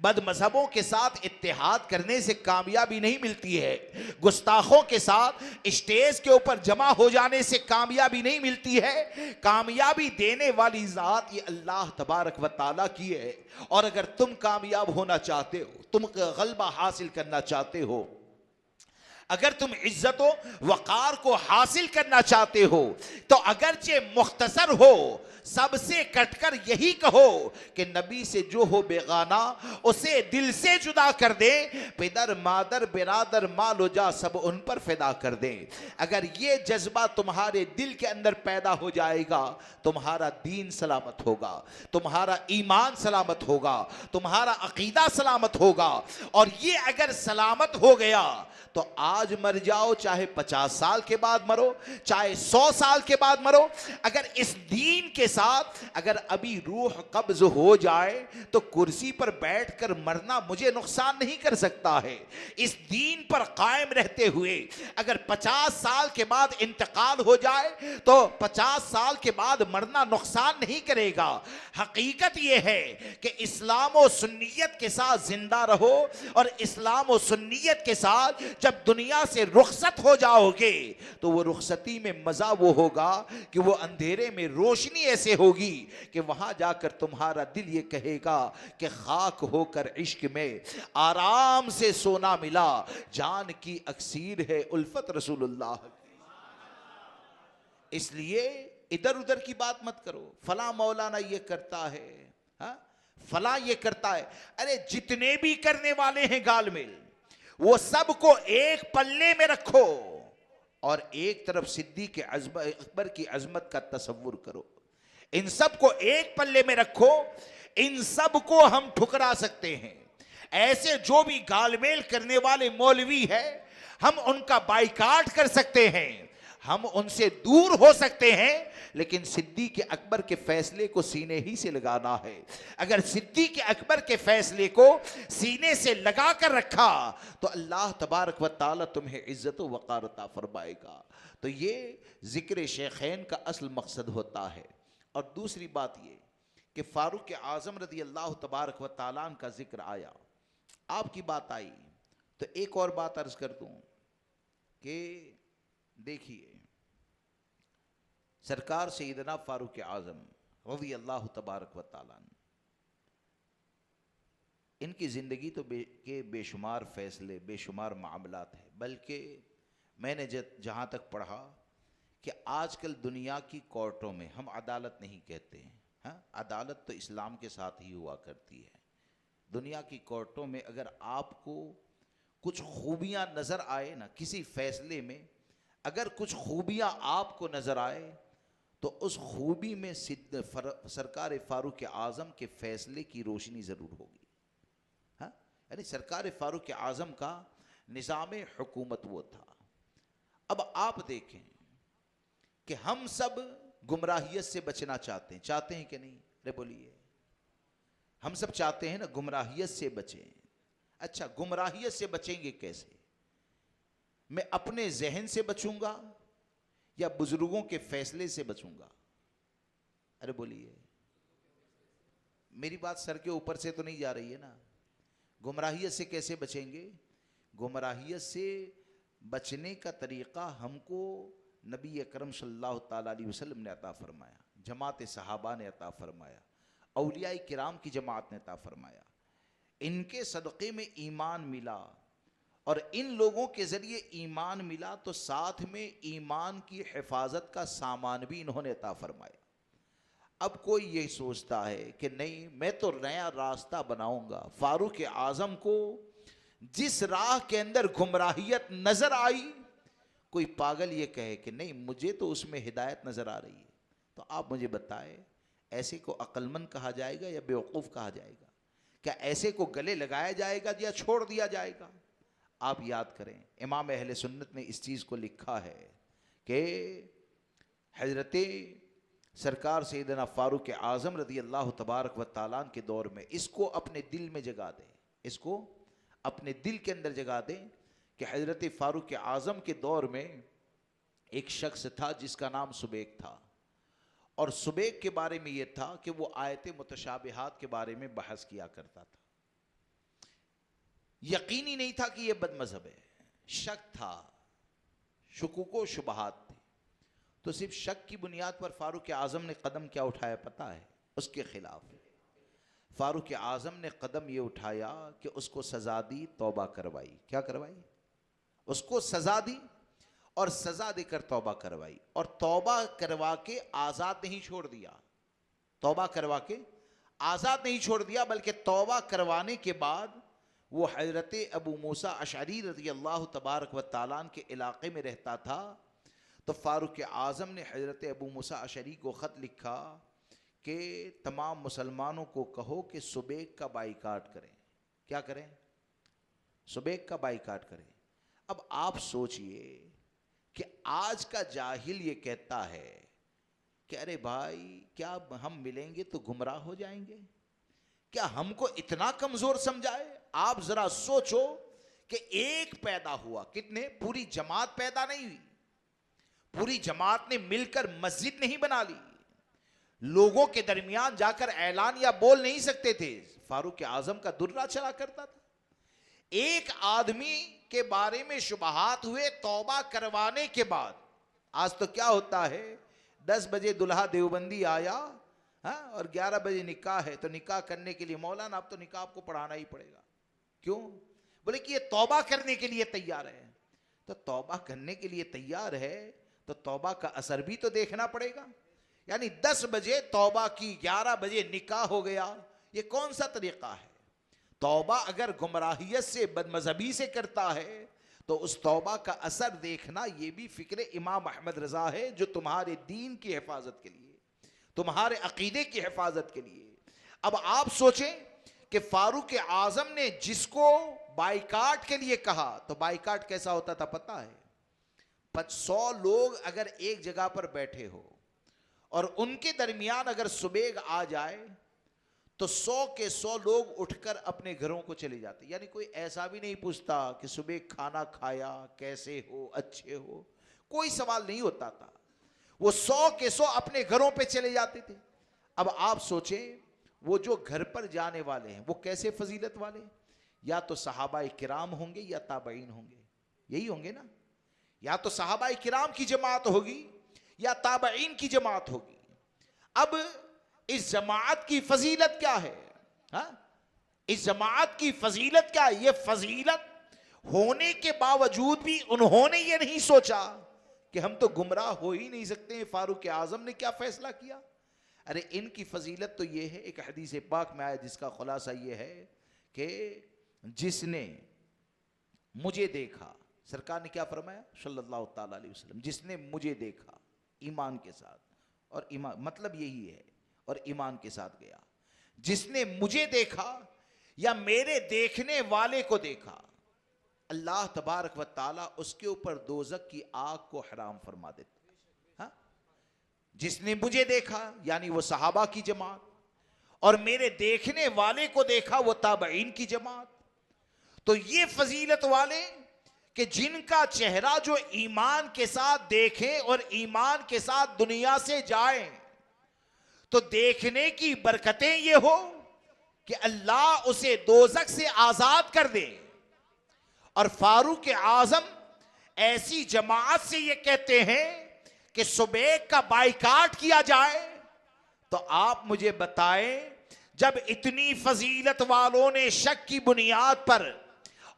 बदमज़हबों के साथ इत्तेहाद करने से कामयाबी नहीं मिलती है, गुस्ताखों के साथ स्टेज के ऊपर जमा हो जाने से कामयाबी नहीं मिलती है। कामयाबी देने वाली ज़ात ये अल्लाह तबारक व तआला की है। और अगर तुम कामयाब होना चाहते हो, तुम गलबा हासिल करना चाहते हो, अगर तुम इज्जतो वकार को हासिल करना चाहते हो तो अगरचे मुख्तसर हो, सबसे कटकर यही कहो कि नबी से जो हो बेगाना उसे दिल से जुदा कर दे, पिदर मादर बिरादर मालो जा सब उन पर फिदा कर दे। अगर ये जज्बा तुम्हारे दिल के अंदर पैदा हो जाएगा, तुम्हारा दीन सलामत होगा, तुम्हारा ईमान सलामत होगा, तुम्हारा अकीदा सलामत होगा। और ये अगर सलामत हो गया तो आज मर जाओ, चाहे 50 साल के बाद मरो, चाहे 100 साल के बाद मरो, अगर इस दीन के साथ अगर अभी रूह कब्ज हो जाए तो कुर्सी पर बैठकर मरना मुझे नुकसान नहीं कर सकता है। इस दीन पर कायम रहते हुए अगर 50 साल के बाद इंतकाल हो जाए तो 50 साल के बाद मरना नुकसान नहीं करेगा। हकीकत यह है कि इस्लाम और सुन्नियत के साथ जिंदा रहो, और इस्लाम और सुन्नियत के साथ जब दुनिया से रुखसत हो जाओगे तो वो रुखसती में मजा वो होगा कि वो अंधेरे में रोशनी ऐसे होगी कि वहां जाकर तुम्हारा दिल ये कहेगा कि खाक होकर इश्क में आराम से सोना मिला, जान की अक्सीर है उल्फत रसूलुल्लाह। इसलिए इधर उधर की बात मत करो, फला मौलाना ये करता है, हा? फला ये करता है। अरे जितने भी करने वाले हैं गालमेल, वो सबको एक पल्ले में रखो और एक तरफ सिद्दीक़ अकबर की अजमत का तसव्वुर करो। इन सबको एक पल्ले में रखो, इन सबको हम ठुकरा सकते हैं। ऐसे जो भी गालमेल करने वाले मौलवी है, हम उनका बाइकाट कर सकते हैं, हम उनसे दूर हो सकते हैं, लेकिन सिद्दीक़ अकबर के फैसले को सीने ही से लगाना है। अगर सिद्दीक़ अकबर के फैसले को सीने से लगा कर रखा तो अल्लाह तबारक व तआला तुम्हें इज्जत व वक़ार अता फरमाएगा। तो ये ज़िक्र शेखैन का असल मकसद होता है। और दूसरी बात ये कि फारूक आज़म रज़ी अल्लाह तबारक व तआला का जिक्र आया, आपकी बात आई, तो एक और बात अर्ज कर दूं कि देखिए सरकार सैयदना फारूक आज़म रज़ी अल्लाह तबारक व तआला, इनकी ज़िंदगी तो बेशुमार फ़ैसले, बेशुमार मामलात है। बल्कि मैंने जहाँ तक पढ़ा कि आजकल दुनिया की कोर्टों में हम अदालत नहीं कहते हैं, हाँ, अदालत तो इस्लाम के साथ ही हुआ करती है। दुनिया की कोर्टों में अगर आपको कुछ खूबियाँ नज़र आए ना किसी फ़ैसले में, अगर कुछ खूबियाँ आपको नज़र आए तो उस खूबी में सरकार फारूक आज़म के फ़ैसले की रोशनी ज़रूर होगी। हाँ, यानी सरकार फारूक आज़म का निज़ाम हुकूमत वो था। अब आप देखें कि हम सब गुमराहियत से बचना चाहते हैं कि नहीं? अरे बोलिए, हम सब चाहते हैं ना गुमराहियत से बचें। अच्छा, गुमराहियत से बचेंगे कैसे? मैं अपने जहन से बचूंगा या बुजुर्गों के फैसले से बचूंगा? अरे बोलिए, मेरी बात सर के ऊपर से तो नहीं जा रही है ना। गुमराहियत से कैसे बचेंगे? गुमराहियत से बचने का तरीक़ा हमको नबी अकरम सल्लल्लाहु ताला अलैहि वसल्लम ने अता फरमाया, जमात सहाबा ने अता फरमाया, औलिया किराम की जमात ने अता फरमाया। इनके सदक़े में ईमान मिला और इन लोगों के ज़रिए ईमान मिला तो साथ में ईमान की हिफाजत का सामान भी इन्होंने अता फरमाया। अब कोई ये सोचता है कि नहीं, मैं तो नया रास्ता बनाऊंगा। फारूक आज़म को जिस राह के अंदर गुमराहियत नज़र आई, कोई पागल ये कहे कि नहीं मुझे तो उसमें हिदायत नज़र आ रही है, तो आप मुझे बताएं, ऐसे को अक्लमंद कहा जाएगा या बेवकूफ़ कहा जाएगा? क्या ऐसे को गले लगाया जाएगा या छोड़ दिया जाएगा? आप याद करें, इमाम अहले सुन्नत ने इस चीज़ को लिखा है कि हज़रत सरकार सैयदना फारूक आज़म रज़ी अल्लाह तबारक व तआला के दौर में इसको अपने दिल में जगा दें, इसको अपने दिल के अंदर जगा दें कि हज़रत फारूक आज़म के दौर में एक शख्स था जिसका नाम सुबैक था। और सुबैक के बारे में यह था कि वो आयत मुतशाबिहात के बारे में बहस किया करता था। यकीनी नहीं था कि यह बदमज़हब है, शक था, शुकूको शुबहात थे। तो सिर्फ शक की बुनियाद पर फारूक आज़म ने कदम क्या उठाया पता है? उसके खिलाफ फारूक आज़म ने कदम ये उठाया कि उसको सज़ा दी, तौबा करवाई। क्या करवाई? उसको सजा दी और सजा देकर तौबा करवाई, और तौबा करवा के आजाद नहीं छोड़ दिया, तौबा करवा के आजाद नहीं छोड़ दिया, बल्कि तौबा करवाने के बाद वो हजरत अबू मूसा अशअरी रज़ी अल्लाह तबारक व तआला के इलाके में रहता था। तो फारूक आज़म ने हजरत अबू मूसा अशअरी को ख़त लिखा कि तमाम मुसलमानों को कहो कि सुबेग का बाइकाट करें। क्या करें? सुबेग का बाइकाट करें। अब आप सोचिए कि आज का जाहिल ये कहता है कि अरे भाई क्या हम मिलेंगे तो गुमराह हो जाएंगे, क्या हमको इतना कमजोर समझाए? आप जरा सोचो कि एक पैदा हुआ, कितने? पूरी जमात पैदा नहीं हुई, पूरी जमात ने मिलकर मस्जिद नहीं बना ली, लोगों के दरमियान जाकर ऐलान या बोल नहीं सकते थे। फारूक आजम का दुर्रा चला करता था। एक आदमी के बारे में शुबहात हुए, तौबा करवाने के बाद आज तो क्या होता है, 10 बजे दुल्हा देवबंदी आया, हाँ, और 11 बजे निकाह है, तो निकाह करने के लिए मौलाना अब तो निकाह आपको पढ़ाना ही पड़ेगा। क्यों? बोले कि ये तौबा करने के लिए तैयार है। तो तौबा करने के लिए तैयार है तो तौबा का असर भी तो देखना पड़ेगा। यानी 10 बजे तौबा की, 11 बजे निकाह हो गया, ये कौन सा तरीका है? तौबा अगर गुमराहियत से, बदमज़हबी से करता है तो उस तौबा का असर देखना ये भी फिक्र इमाम अहमद रजा है, जो तुम्हारे दीन की हिफाजत के लिए, तुम्हारे अकीदे की हिफाजत के लिए। अब आप सोचें कि फारूक आजम ने जिसको बाइकाट के लिए कहा, तो बाइकाट कैसा होता था पता है? 100 लोग अगर एक जगह पर बैठे हो और उनके दरमियान अगर सुबेग आ जाए तो 100 के 100 लोग उठकर अपने घरों को चले जाते। यानी कोई ऐसा भी नहीं पूछता कि सुबह खाना खाया, कैसे हो, अच्छे हो, कोई सवाल नहीं होता था। वो 100 के 100 अपने घरों पे चले जाते थे। अब आप सोचें, वो जो घर पर जाने वाले हैं वो कैसे फजीलत वाले? या तो सहाबाए किराम होंगे या ताबईन होंगे, यही होंगे ना। या तो सहाबाए किराम की जमात होगी या ताबईन की जमात होगी। अब इस जमात की फजीलत क्या है? हा? इस जमात की फजीलत क्या है? ये फजीलत होने के बावजूद भी उन्होंने ये नहीं सोचा कि हम तो गुमराह हो ही नहीं सकते हैं, फारूक आजम ने क्या फैसला किया। अरे इनकी फजीलत तो ये है, एक हदीस पाक में आया जिसका खुलासा ये है कि जिसने मुझे देखा, सरकार ने क्या फरमाया सल्लल्लाहु ताला अलैहि वसल्लम, जिसने मुझे देखा ईमान के साथ, और ईमान मतलब यही है, और ईमान के साथ गया। जिसने मुझे देखा या मेरे देखने वाले को देखा, अल्लाह तबारक व ताला उसके ऊपर दोज़ख की आग को हराम फरमा देता। हाँ, जिसने मुझे देखा यानी वो सहाबा की जमात, और मेरे देखने वाले को देखा वो ताबईन की जमात। तो ये फजीलत वाले कि जिनका चेहरा जो ईमान के साथ देखें और ईमान के साथ दुनिया से जाएं, तो देखने की बरकतें ये हो कि अल्लाह उसे दोज़ख से आजाद कर दे। और फारूक आजम ऐसी जमात से ये कहते हैं कि सुबह का बाइकाट किया जाए। तो आप मुझे बताएं, जब इतनी फजीलत वालों ने शक की बुनियाद पर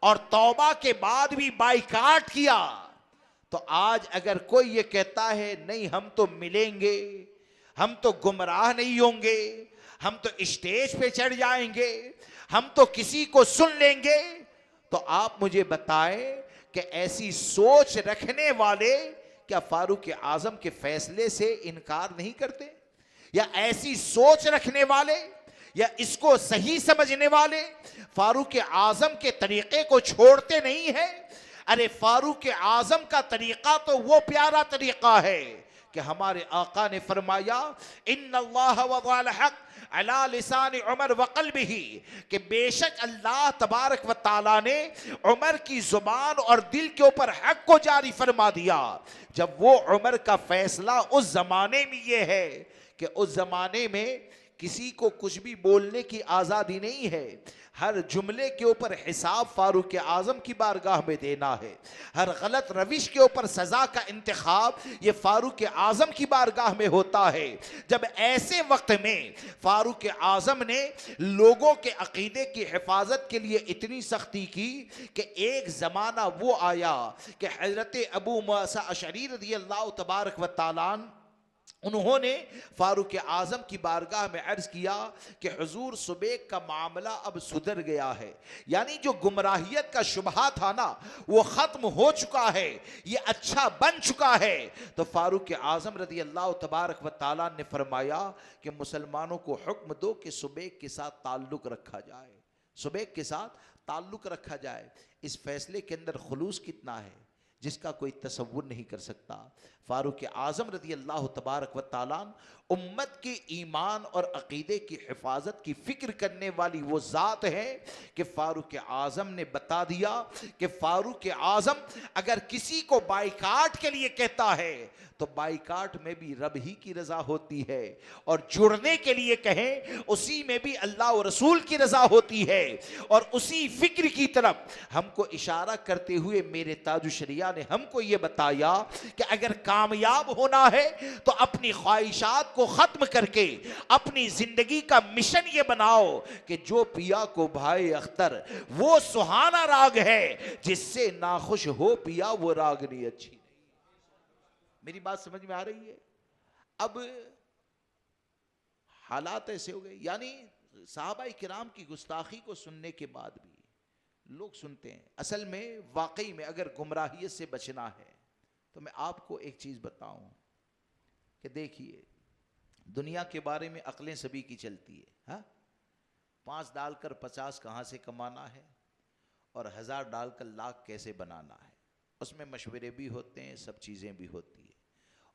और तौबा के बाद भी बाइकाट किया, तो आज अगर कोई ये कहता है नहीं हम तो मिलेंगे, हम तो गुमराह नहीं होंगे, हम तो स्टेज पे चढ़ जाएंगे, हम तो किसी को सुन लेंगे, तो आप मुझे बताएं कि ऐसी सोच रखने वाले क्या फारूक आजम के फैसले से इनकार नहीं करते? या ऐसी सोच रखने वाले या इसको सही समझने वाले फारूक आजम के तरीके को छोड़ते नहीं है? अरे फारूक आजम का तरीका तो वो प्यारा तरीका है कि हमारे आका ने फरमाया इन्नल्लाह वज़अल हक़ अला लिसान उमर व क़ल्बिही, कि बेशक अल्लाह तबारक व ताला ने उमर की जुबान और दिल के ऊपर हक को जारी फरमा दिया। जब वो उमर का फैसला उस जमाने में ये है कि उस जमाने में किसी को कुछ भी बोलने की आज़ादी नहीं है। हर जुमले के ऊपर हिसाब फारूक आजम की बारगाह में देना है, हर गलत रविश के ऊपर सजा का इंतखाब ये फारूक आजम की बारगाह में होता है। जब ऐसे वक्त में फारूक आजम ने लोगों के अकीदे की हिफाजत के लिए इतनी सख्ती की कि एक जमाना वो आया कि हजरत अबू मूसा अशअरी रज़ियल्लाहु तबारक व तआला उन्होंने फारूक आजम की बारगाह में अर्ज किया कि हुजूर सुबह का मामला अब सुधर गया है, यानी जो गुमराहियत का शुबहा था ना वो खत्म हो चुका है, ये अच्छा बन चुका है। तो फारूक आजम रज़ी अल्लाह तबारक व तआला ने फरमाया कि मुसलमानों को हुक्म दो कि सुबह के साथ ताल्लुक रखा जाए, सुबह के साथ ताल्लुक रखा जाए। इस फैसले के अंदर खुलूस कितना है जिसका कोई तसव्वुर नहीं कर सकता। फारूक आजम रज़ी अल्लाह तबारक व तआला उम्मत के ईमान और अकीदे की हिफाजत की फिक्र करने वाली वो ज़ात है कि फारूक आजम ने बता दिया कि फारूक आजम अगर किसी को बाइकाट के लिए कहता है तो बाइकाट में भी रब ही की रजा होती है, और जुड़ने के लिए कहें उसी में भी अल्लाह और रसूल की रजा होती है। और उसी फिक्र की तरफ हमको इशारा करते हुए मेरे ताजु शरिया ने हमको ये बताया कि अगर कामयाब होना है तो अपनी ख्वाहिशात को खत्म करके अपनी जिंदगी का मिशन ये बनाओ कि जो पिया को भाई अख्तर वो सुहाना राग है जिससे नाखुश हो पिया वो रागनी अच्छी। मेरी बात समझ में आ रही है? अब हालात ऐसे हो गए, यानी साहबाए किराम की गुस्ताखी को सुनने के बाद भी लोग सुनते हैं। असल में वाकई में अगर गुमराहियत से बचना है तो मैं आपको एक चीज बताऊं कि देखिए दुनिया के बारे में अक्लें सभी की चलती है, हाँ? 5 डालकर 50 कहाँ से कमाना है और 1000 डालकर लाख कैसे बनाना है, उसमें मशवरे भी होते हैं, सब चीज़ें भी होती है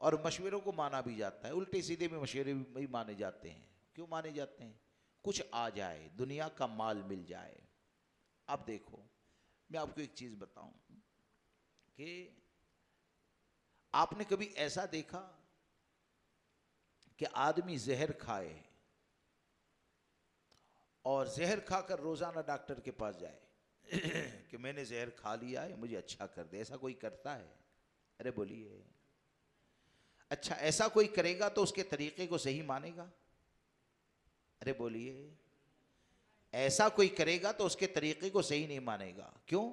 और मशवरों को माना भी जाता है। उल्टे सीधे में मशवरे भी माने जाते हैं। क्यों माने जाते हैं? कुछ आ जाए, दुनिया का माल मिल जाए। अब देखो मैं आपको एक चीज़ बताऊं कि आपने कभी ऐसा देखा कि आदमी जहर खाए और जहर खाकर रोजाना डॉक्टर के पास जाए कि मैंने जहर खा लिया है मुझे अच्छा कर दे? ऐसा कोई करता है? अरे बोलिए। अच्छा ऐसा कोई करेगा तो उसके तरीके को सही मानेगा? अरे बोलिए। ऐसा कोई करेगा तो उसके तरीके को सही नहीं मानेगा। क्यों?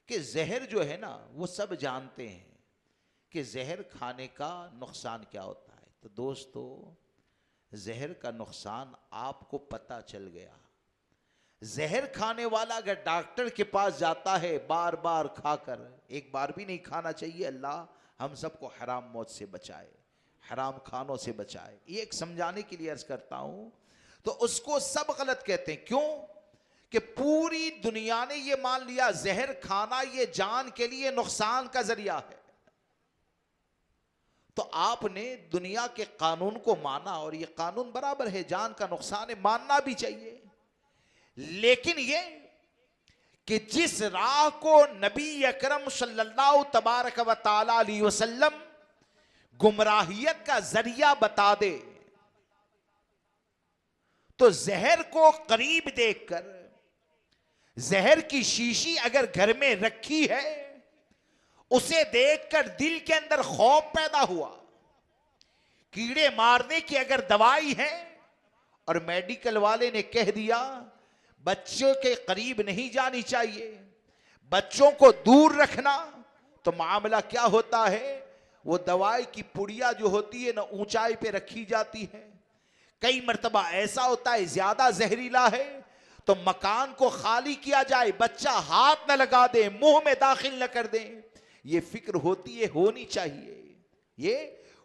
कि जहर जो है ना वो सब जानते हैं कि जहर खाने का नुकसान क्या होता है। तो दोस्तों जहर का नुकसान आपको पता चल गया। जहर खाने वाला अगर डॉक्टर के पास जाता है बार बार खाकर, एक बार भी नहीं खाना चाहिए, अल्लाह हम सबको हराम मौत से बचाए, हराम खानों से बचाए, ये एक समझाने के लिए अर्ज करता हूं। तो उसको सब गलत कहते हैं। क्यों? कि पूरी दुनिया ने ये मान लिया जहर खाना ये जान के लिए नुकसान का जरिया है। तो आपने दुनिया के कानून को माना और ये कानून बराबर है, जान का नुकसान है, मानना भी चाहिए। लेकिन ये कि जिस राह को नबी अकरम सल्लल्लाहु तबारक व तआला अलैहि वसल्लम गुमराहियत का जरिया बता दे, तो जहर को करीब देखकर, जहर की शीशी अगर घर में रखी है उसे देखकर दिल के अंदर खौफ पैदा हुआ। कीड़े मारने की अगर दवाई है और मेडिकल वाले ने कह दिया बच्चों के करीब नहीं जानी चाहिए, बच्चों को दूर रखना, तो मामला क्या होता है? वो दवाई की पुड़िया जो होती है ना ऊंचाई पे रखी जाती है। कई मर्तबा ऐसा होता है ज्यादा जहरीला है तो मकान को खाली किया जाए, बच्चा हाथ न लगा दे, मुंह में दाखिल न कर दे। ये फिक्र होती है, होनी चाहिए, ये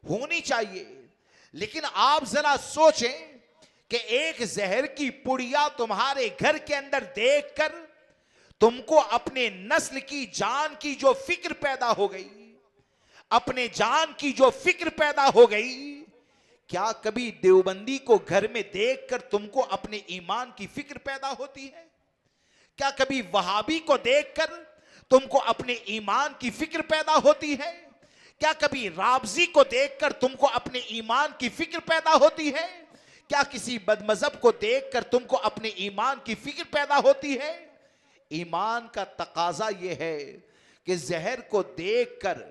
होनी चाहिए। लेकिन आप जरा सोचें कि एक जहर की पुड़िया तुम्हारे घर के अंदर देखकर तुमको अपने नस्ल की जान की जो फिक्र पैदा हो गई, अपने जान की जो फिक्र पैदा हो गई, क्या कभी देवबंदी को घर में देखकर तुमको अपने ईमान की फिक्र पैदा होती है? क्या कभी वहाबी को देखकर तुमको अपने ईमान की फिक्र पैदा होती है? क्या कभी राबजी को देखकर तुमको अपने ईमान की फिक्र पैदा होती है? क्या किसी बदमजहब को देखकर तुमको अपने ईमान की फिक्र पैदा होती है? ईमान का तकाजा यह है कि जहर को देखकर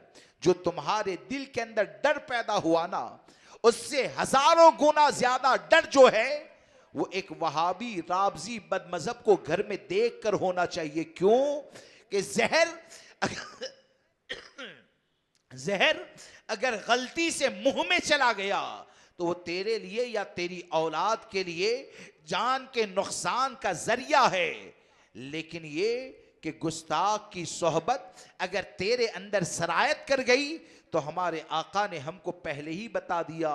जो तुम्हारे दिल के अंदर डर पैदा हुआ ना, उससे हजारों गुना ज्यादा डर जो है वो एक वहाबी राबजी बदमजहब को घर में देखकर होना चाहिए। क्यों कि जहर अगर गलती से मुंह में चला गया तो वो तेरे लिए या तेरी औलाद के लिए जान के नुकसान का जरिया है। लेकिन ये कि गुस्ताख की सोहबत अगर तेरे अंदर सरायत कर गई तो हमारे आका ने हमको पहले ही बता दिया,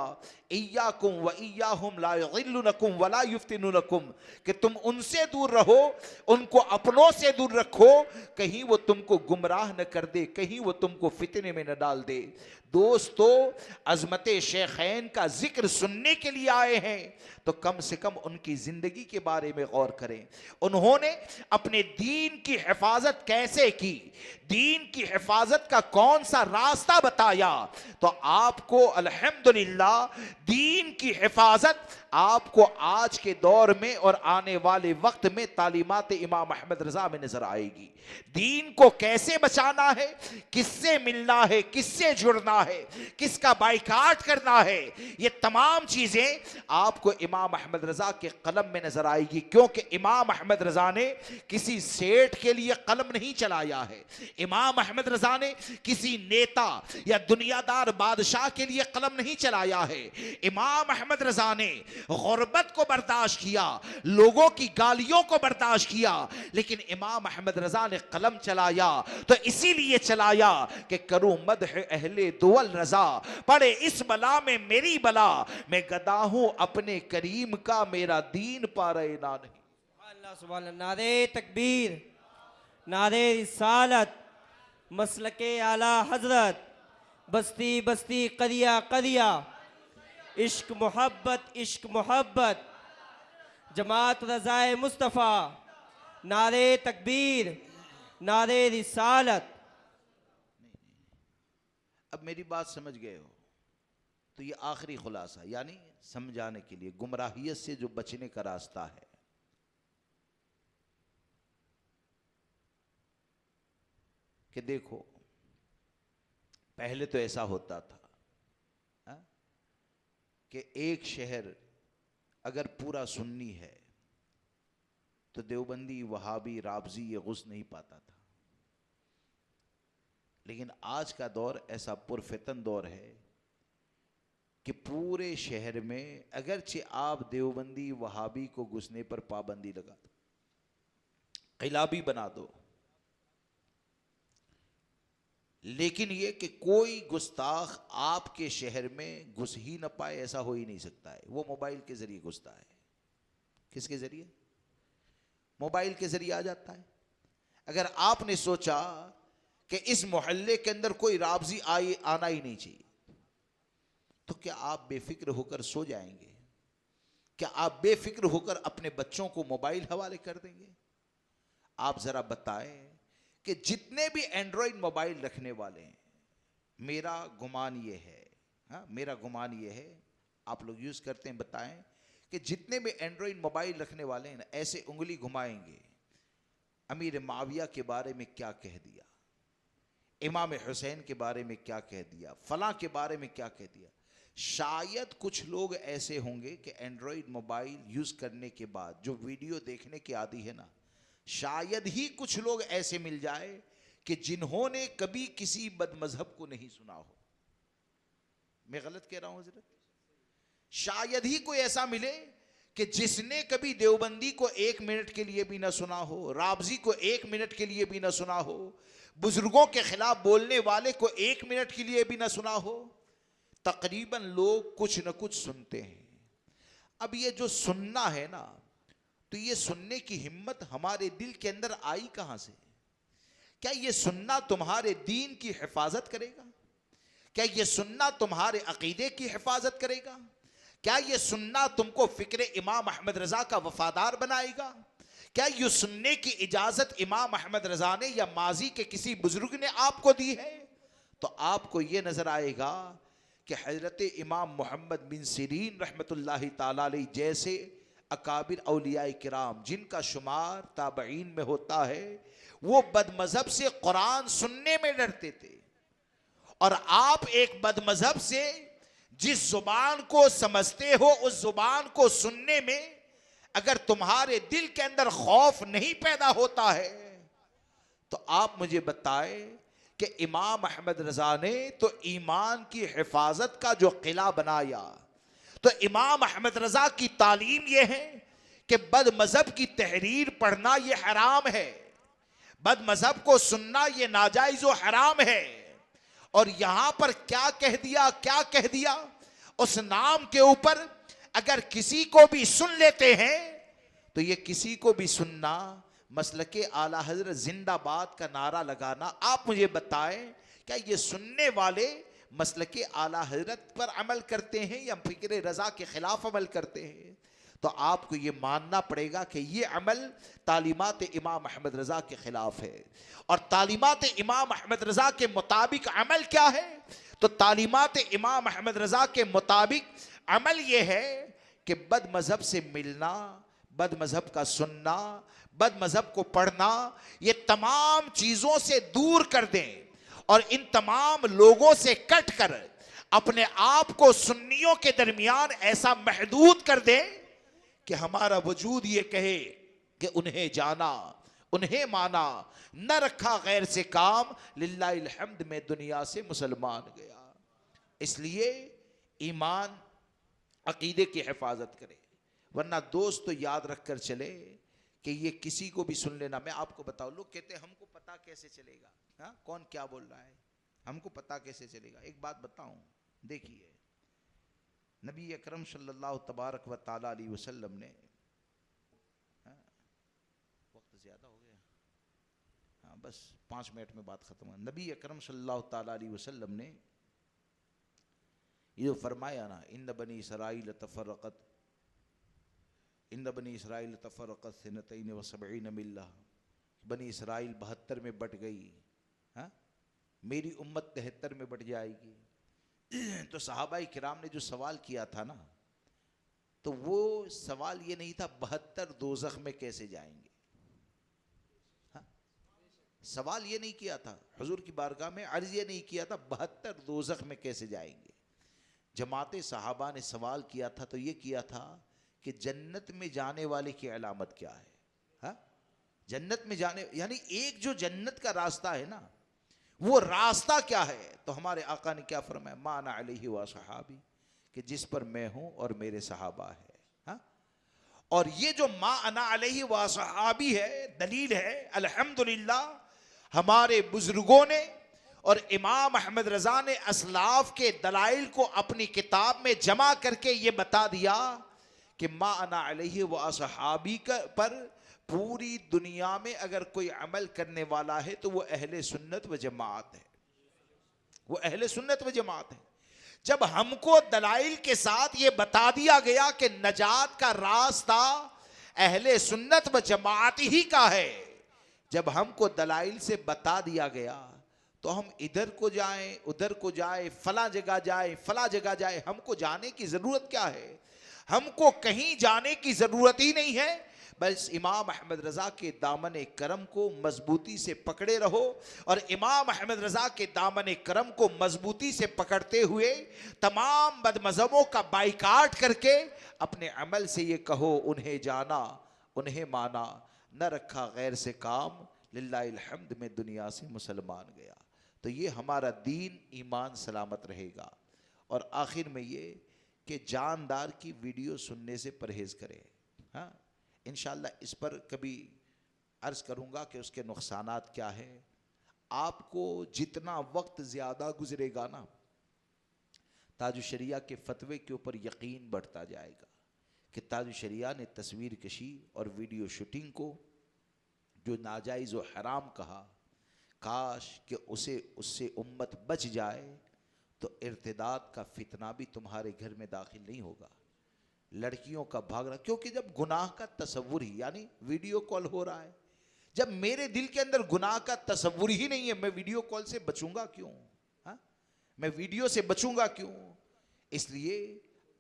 इय्याकुम व इय्याहुम ला युज़िल्लुनकुम व ला युफ्तिनुनकुम, कि तुम उनसे दूर रहो, उनको अपनों से दूर रखो, कहीं वो तुमको गुमराह न कर दे, कहीं वो तुमको फितने में न डाल दे। दोस्तों, अजमत शेखैन का जिक्र सुनने के लिए आए हैं तो कम से कम उनकी जिंदगी के बारे में गौर करें। उन्होंने अपने दीन की हिफाजत कैसे की, दीन की हिफाजत का कौन सा रास्ता बताया, तो आपको अल्हम्दुलिल्लाह दीन की हिफाजत आपको आज के दौर में और आने वाले वक्त में तालीमात इमाम अहमद रजा में नजर आएगी। दीन को कैसे बचाना है, किससे मिलना है, किससे जुड़ना है, किसका बाइकाट करना है, ये तमाम चीजें आपको इमाम अहमद रजा के कलम में नजर आएगी। क्योंकि इमाम अहमद रजा ने किसी सेठ के लिए कलम नहीं चलाया है, इमाम अहमद रजा ने किसी नेता या दुनियादार बादशाह के लिए कलम नहीं चलाया है। इमाम अहमद रजा ने गुर्बत को बर्दाश्त किया, लोगों की गालियों को बर्दाश्त किया, लेकिन इमाम अहमद रजा ने कलम चलाया तो इसीलिए चलाया कि करूं मदह अहले दुवल रजा, पड़े इस बला में मेरी बला, मैं गदा हूं अपने करीम का, मेरा दीन पा रहे ना नहीं। सुभान अल्लाह। नारे तकबीर, नारे रिसालत, मसलके आला हजरत, बस्ती बस्ती करिया करिया, इश्क मोहब्बत इश्क मोहब्बत, जमात रजाए मुस्तफ़ा, नारे तकबीर, नारे रिसालत। अब मेरी बात समझ गए हो तो ये आखिरी खुलासा, यानी समझाने के लिए गुमराहियत से जो बचने का रास्ता है, कि देखो पहले तो ऐसा होता था कि एक शहर अगर पूरा सुन्नी है तो देवबंदी, वहाबी, राबजी ये घुस नहीं पाता था। लेकिन आज का दौर ऐसा पुरफितन दौर है कि पूरे शहर में अगरचे आप देवबंदी, वहाबी को घुसने पर पाबंदी लगा दो, क़िलाबी बना दो, लेकिन यह कि कोई गुस्ताख आपके शहर में घुस ही न पाए, ऐसा हो ही नहीं सकता है। वो मोबाइल के जरिए घुसता है। किसके जरिए? मोबाइल के जरिए आ जाता है। अगर आपने सोचा कि इस मोहल्ले के अंदर कोई राबजी आना ही नहीं चाहिए, तो क्या आप बेफिक्र होकर सो जाएंगे? क्या आप बेफिक्र होकर अपने बच्चों को मोबाइल हवाले कर देंगे? आप जरा बताएं कि जितने भी एंड्रॉइड मोबाइल रखने वाले हैं, मेरा गुमान ये है, मेरा गुमान ये है, आप लोग यूज करते हैं, बताएं कि जितने भी एंड्रॉइड मोबाइल रखने वाले हैं ना, ऐसे उंगली घुमाएंगे, अमीर माविया के बारे में क्या कह दिया, इमाम हुसैन के बारे में क्या कह दिया, फलां के बारे में क्या कह दिया। शायद कुछ लोग ऐसे होंगे कि एंड्रॉइड मोबाइल यूज करने के बाद जो वीडियो देखने के आदी है ना, शायद ही कुछ लोग ऐसे मिल जाए कि जिन्होंने कभी किसी बदमजहब को नहीं सुना हो। मैं गलत कह रहा हूं हजरत? शायद ही कोई ऐसा मिले कि जिसने कभी देवबंदी को 1 मिनट के लिए भी ना सुना हो, राबजी को 1 मिनट के लिए भी ना सुना हो, बुजुर्गों के खिलाफ बोलने वाले को 1 मिनट के लिए भी ना सुना हो। तकरीबन लोग कुछ न कुछ सुनते हैं। अब ये जो सुनना है ना, तो ये सुनने की हिम्मत हमारे दिल के अंदर आई कहां से? क्या ये सुनना तुम्हारे दीन की हिफाजत करेगा? क्या ये सुनना तुम्हारे अकीदे की हिफाजत करेगा? क्या ये सुनना तुमको फिक्र इमाम अहमद रजा का वफादार बनाएगा? क्या ये सुनने की इजाजत इमाम अहमद रजा ने या माजी के किसी बुजुर्ग ने आपको दी है? तो आपको ये नजर आएगा कि हजरत इमाम मोहम्मद बिन सिरीन रहमतुल्लाहि ताला अलैह जैसे अकाबिर औलिया किराम जिनका शुमार ताबईन में होता है, वो बदमजहब से कुरान सुनने में डरते थे। और आप एक बदमजहब से जिस जुबान को समझते हो उस जुबान को सुनने में अगर तुम्हारे दिल के अंदर खौफ नहीं पैदा होता है, तो आप मुझे बताएं कि इमाम अहमद रजा ने तो ईमान की हिफाजत का जो किला बनाया, तो इमाम अहमद रजा की तालीम यह है कि बदमजहब की तहरीर पढ़ना यह हराम है, बदमजहब को सुनना यह नाजायज व हराम है। और यहां पर क्या कह दिया उस नाम के ऊपर, अगर किसी को भी सुन लेते हैं तो ये किसी को भी सुनना, मसलके आला हजरत जिंदाबाद का नारा लगाना। आप मुझे बताएं क्या ये सुनने वाले मसलके आला हजरत पर अमल करते हैं या फिक्र रजा के खिलाफ अमल करते हैं? तो आपको ये मानना पड़ेगा कि ये अमल तालीमात इमाम अहमद रजा के खिलाफ है। और तालीमात इमाम अहमद रजा के मुताबिक अमल क्या है? तो तालीमात इमाम अहमद रजा के मुताबिक अमल ये है कि बद मजहब से मिलना, बद मजहब का सुनना, बद मजहब को पढ़ना, ये तमाम चीजों से दूर कर दें और इन तमाम लोगों से कट कर अपने आप को सुन्नियों के दरमियान ऐसा महदूद कर दें कि हमारा वजूद ये कहे कि उन्हें जाना, उन्हें माना, न रखा गैर से काम, लिल्लाहिल हम्द में दुनिया से मुसलमान गया। इसलिए ईमान अकीदे की हिफाजत करे, वरना दोस्त तो याद रखकर चले कि ये किसी को भी सुन लेना। मैं आपको बताऊं, लोग कहते हैं हमको पता कैसे चलेगा, हाँ कौन क्या बोल रहा है, हमको पता कैसे चलेगा। एक बात बताऊं, देखिए नबी अकरम सल्लल्लाहु तबारक व तआला अलैहि वसल्लम ने, वक्त ज़्यादा हो गया, हाँ बस 5 मिनट में बात ख़त्म है। नबी अकरम सल्लल्लाहु तआला अलैहि वसल्लम ने ये फरमाया ना, इन्न बनी इसराइल तफरक़त, इन्न बनी इसराइल तफरक़त सिनतैन व सबईन मिल्ला, बनी इसराइल 72 में बट गई, हाँ मेरी उम्मत 73 में बट जाएगी। तो सहाबाई किराम ने जो सवाल किया था ना, तो वो सवाल ये नहीं था 72 दोज़ख में कैसे जाएंगे, हाँ? सवाल ये नहीं किया था हुजूर की बारगाह में, अर्ज ये नहीं किया था 72 दोज़ख में कैसे जाएंगे। जमाते सहाबा ने सवाल किया था तो ये किया था कि जन्नत में जाने वाले की अलामत क्या है, हाँ? जन्नत में जाने यानी एक जो जन्नत का रास्ता है ना, वो रास्ता क्या है? तो हमारे आका ने क्या फरमाया, मा अना अलैहि व सहाबी, कि जिस पर मैं हूं और मेरे सहाबा है, हाँ? और ये जो मा अना अलैहि व सहाबी है, दलील है अल्हम्दुलिल्लाह हमारे बुजुर्गों ने और इमाम अहमद रजा ने असलाफ के दलाइल को अपनी किताब में जमा करके ये बता दिया कि मा अना अलैहि व सहाबी पर पूरी दुनिया में अगर कोई अमल करने वाला है तो वो अहले सुन्नत व जमात है, वो अहले सुन्नत व जमात है। जब हमको दलाइल के साथ ये बता दिया गया कि नजात का रास्ता अहले सुन्नत व जमात ही का है, जब हमको दलाइल से बता दिया गया तो हम इधर को जाएं, उधर को जाएं, फला जगह जाएं, फला जगह जाएं, हमको जाने की जरूरत क्या है? हमको कहीं जाने की जरूरत ही नहीं है, बस इमाम अहमद रजा के दामन करम को मजबूती से पकड़े रहो। और इमाम अहमद रजा के दामन करम को मजबूती से पकड़ते हुए तमाम बदमजहबों का बाइकाट करके अपने अमल से ये कहो, उन्हें जाना, उन्हें माना, न रखा गैर से काम, लिल्लाहिल हम्द में दुनिया से मुसलमान गया। तो ये हमारा दीन ईमान सलामत रहेगा। और आखिर में ये कि जानदार की वीडियो सुनने से परहेज करें, हाँ इंशाअल्लाह इस पर कभी अर्ज़ करूँगा कि उसके नुकसानात क्या हैं। आपको जितना वक्त ज़्यादा गुजरेगा ना, ताजुशरिया के फतवे के ऊपर यकीन बढ़ता जाएगा कि ताजुशरिया ने तस्वीर कशी और वीडियो शूटिंग को जो नाजायज़ व हराम कहा, काश कि उससे उम्मत बच जाए तो इर्तिदाद का फितना भी तुम्हारे घर में दाखिल नहीं होगा। लड़कियों का भागना, क्योंकि जब गुनाह का तसव्वुर ही, यानी वीडियो कॉल हो रहा है, जब मेरे दिल के अंदर गुनाह का तसव्वुर ही नहीं है, मैं वीडियो कॉल से बचूंगा क्यों? हाँ, मैं वीडियो से बचूंगा क्यों? इसलिए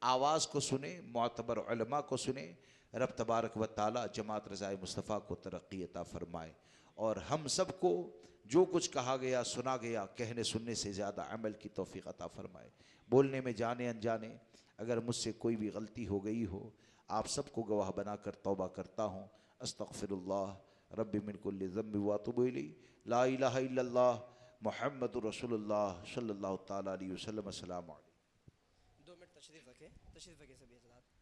आवाज़ को सुने, मोतबर उलमा को सुने। रब तबारक व ताला जमात रज़ाए मुस्तफ़ा को तरक्की अता फरमाए और हम सबको जो कुछ कहा गया, सुना गया, कहने सुनने से ज़्यादा अमल की तौफीक अता फरमाए। बोलने में जाने अनजाने अगर मुझसे कोई भी गलती हो गई हो, आप सबको गवाह बनाकर तौबा करता हूँ। अस्तग़फिरुल्लाह रब्बी मिन कुल्लि ज़ंबि व अतूबु इलैहि। ला इलाहा इल्लल्लाह मुहम्मदुर रसूलुल्लाह सल्लल्लाहु तआला अलैहि वसल्लम। अस्सलामु अलैकुम। 2 मिनट तशरीफ़ रखें सभी हज़रात।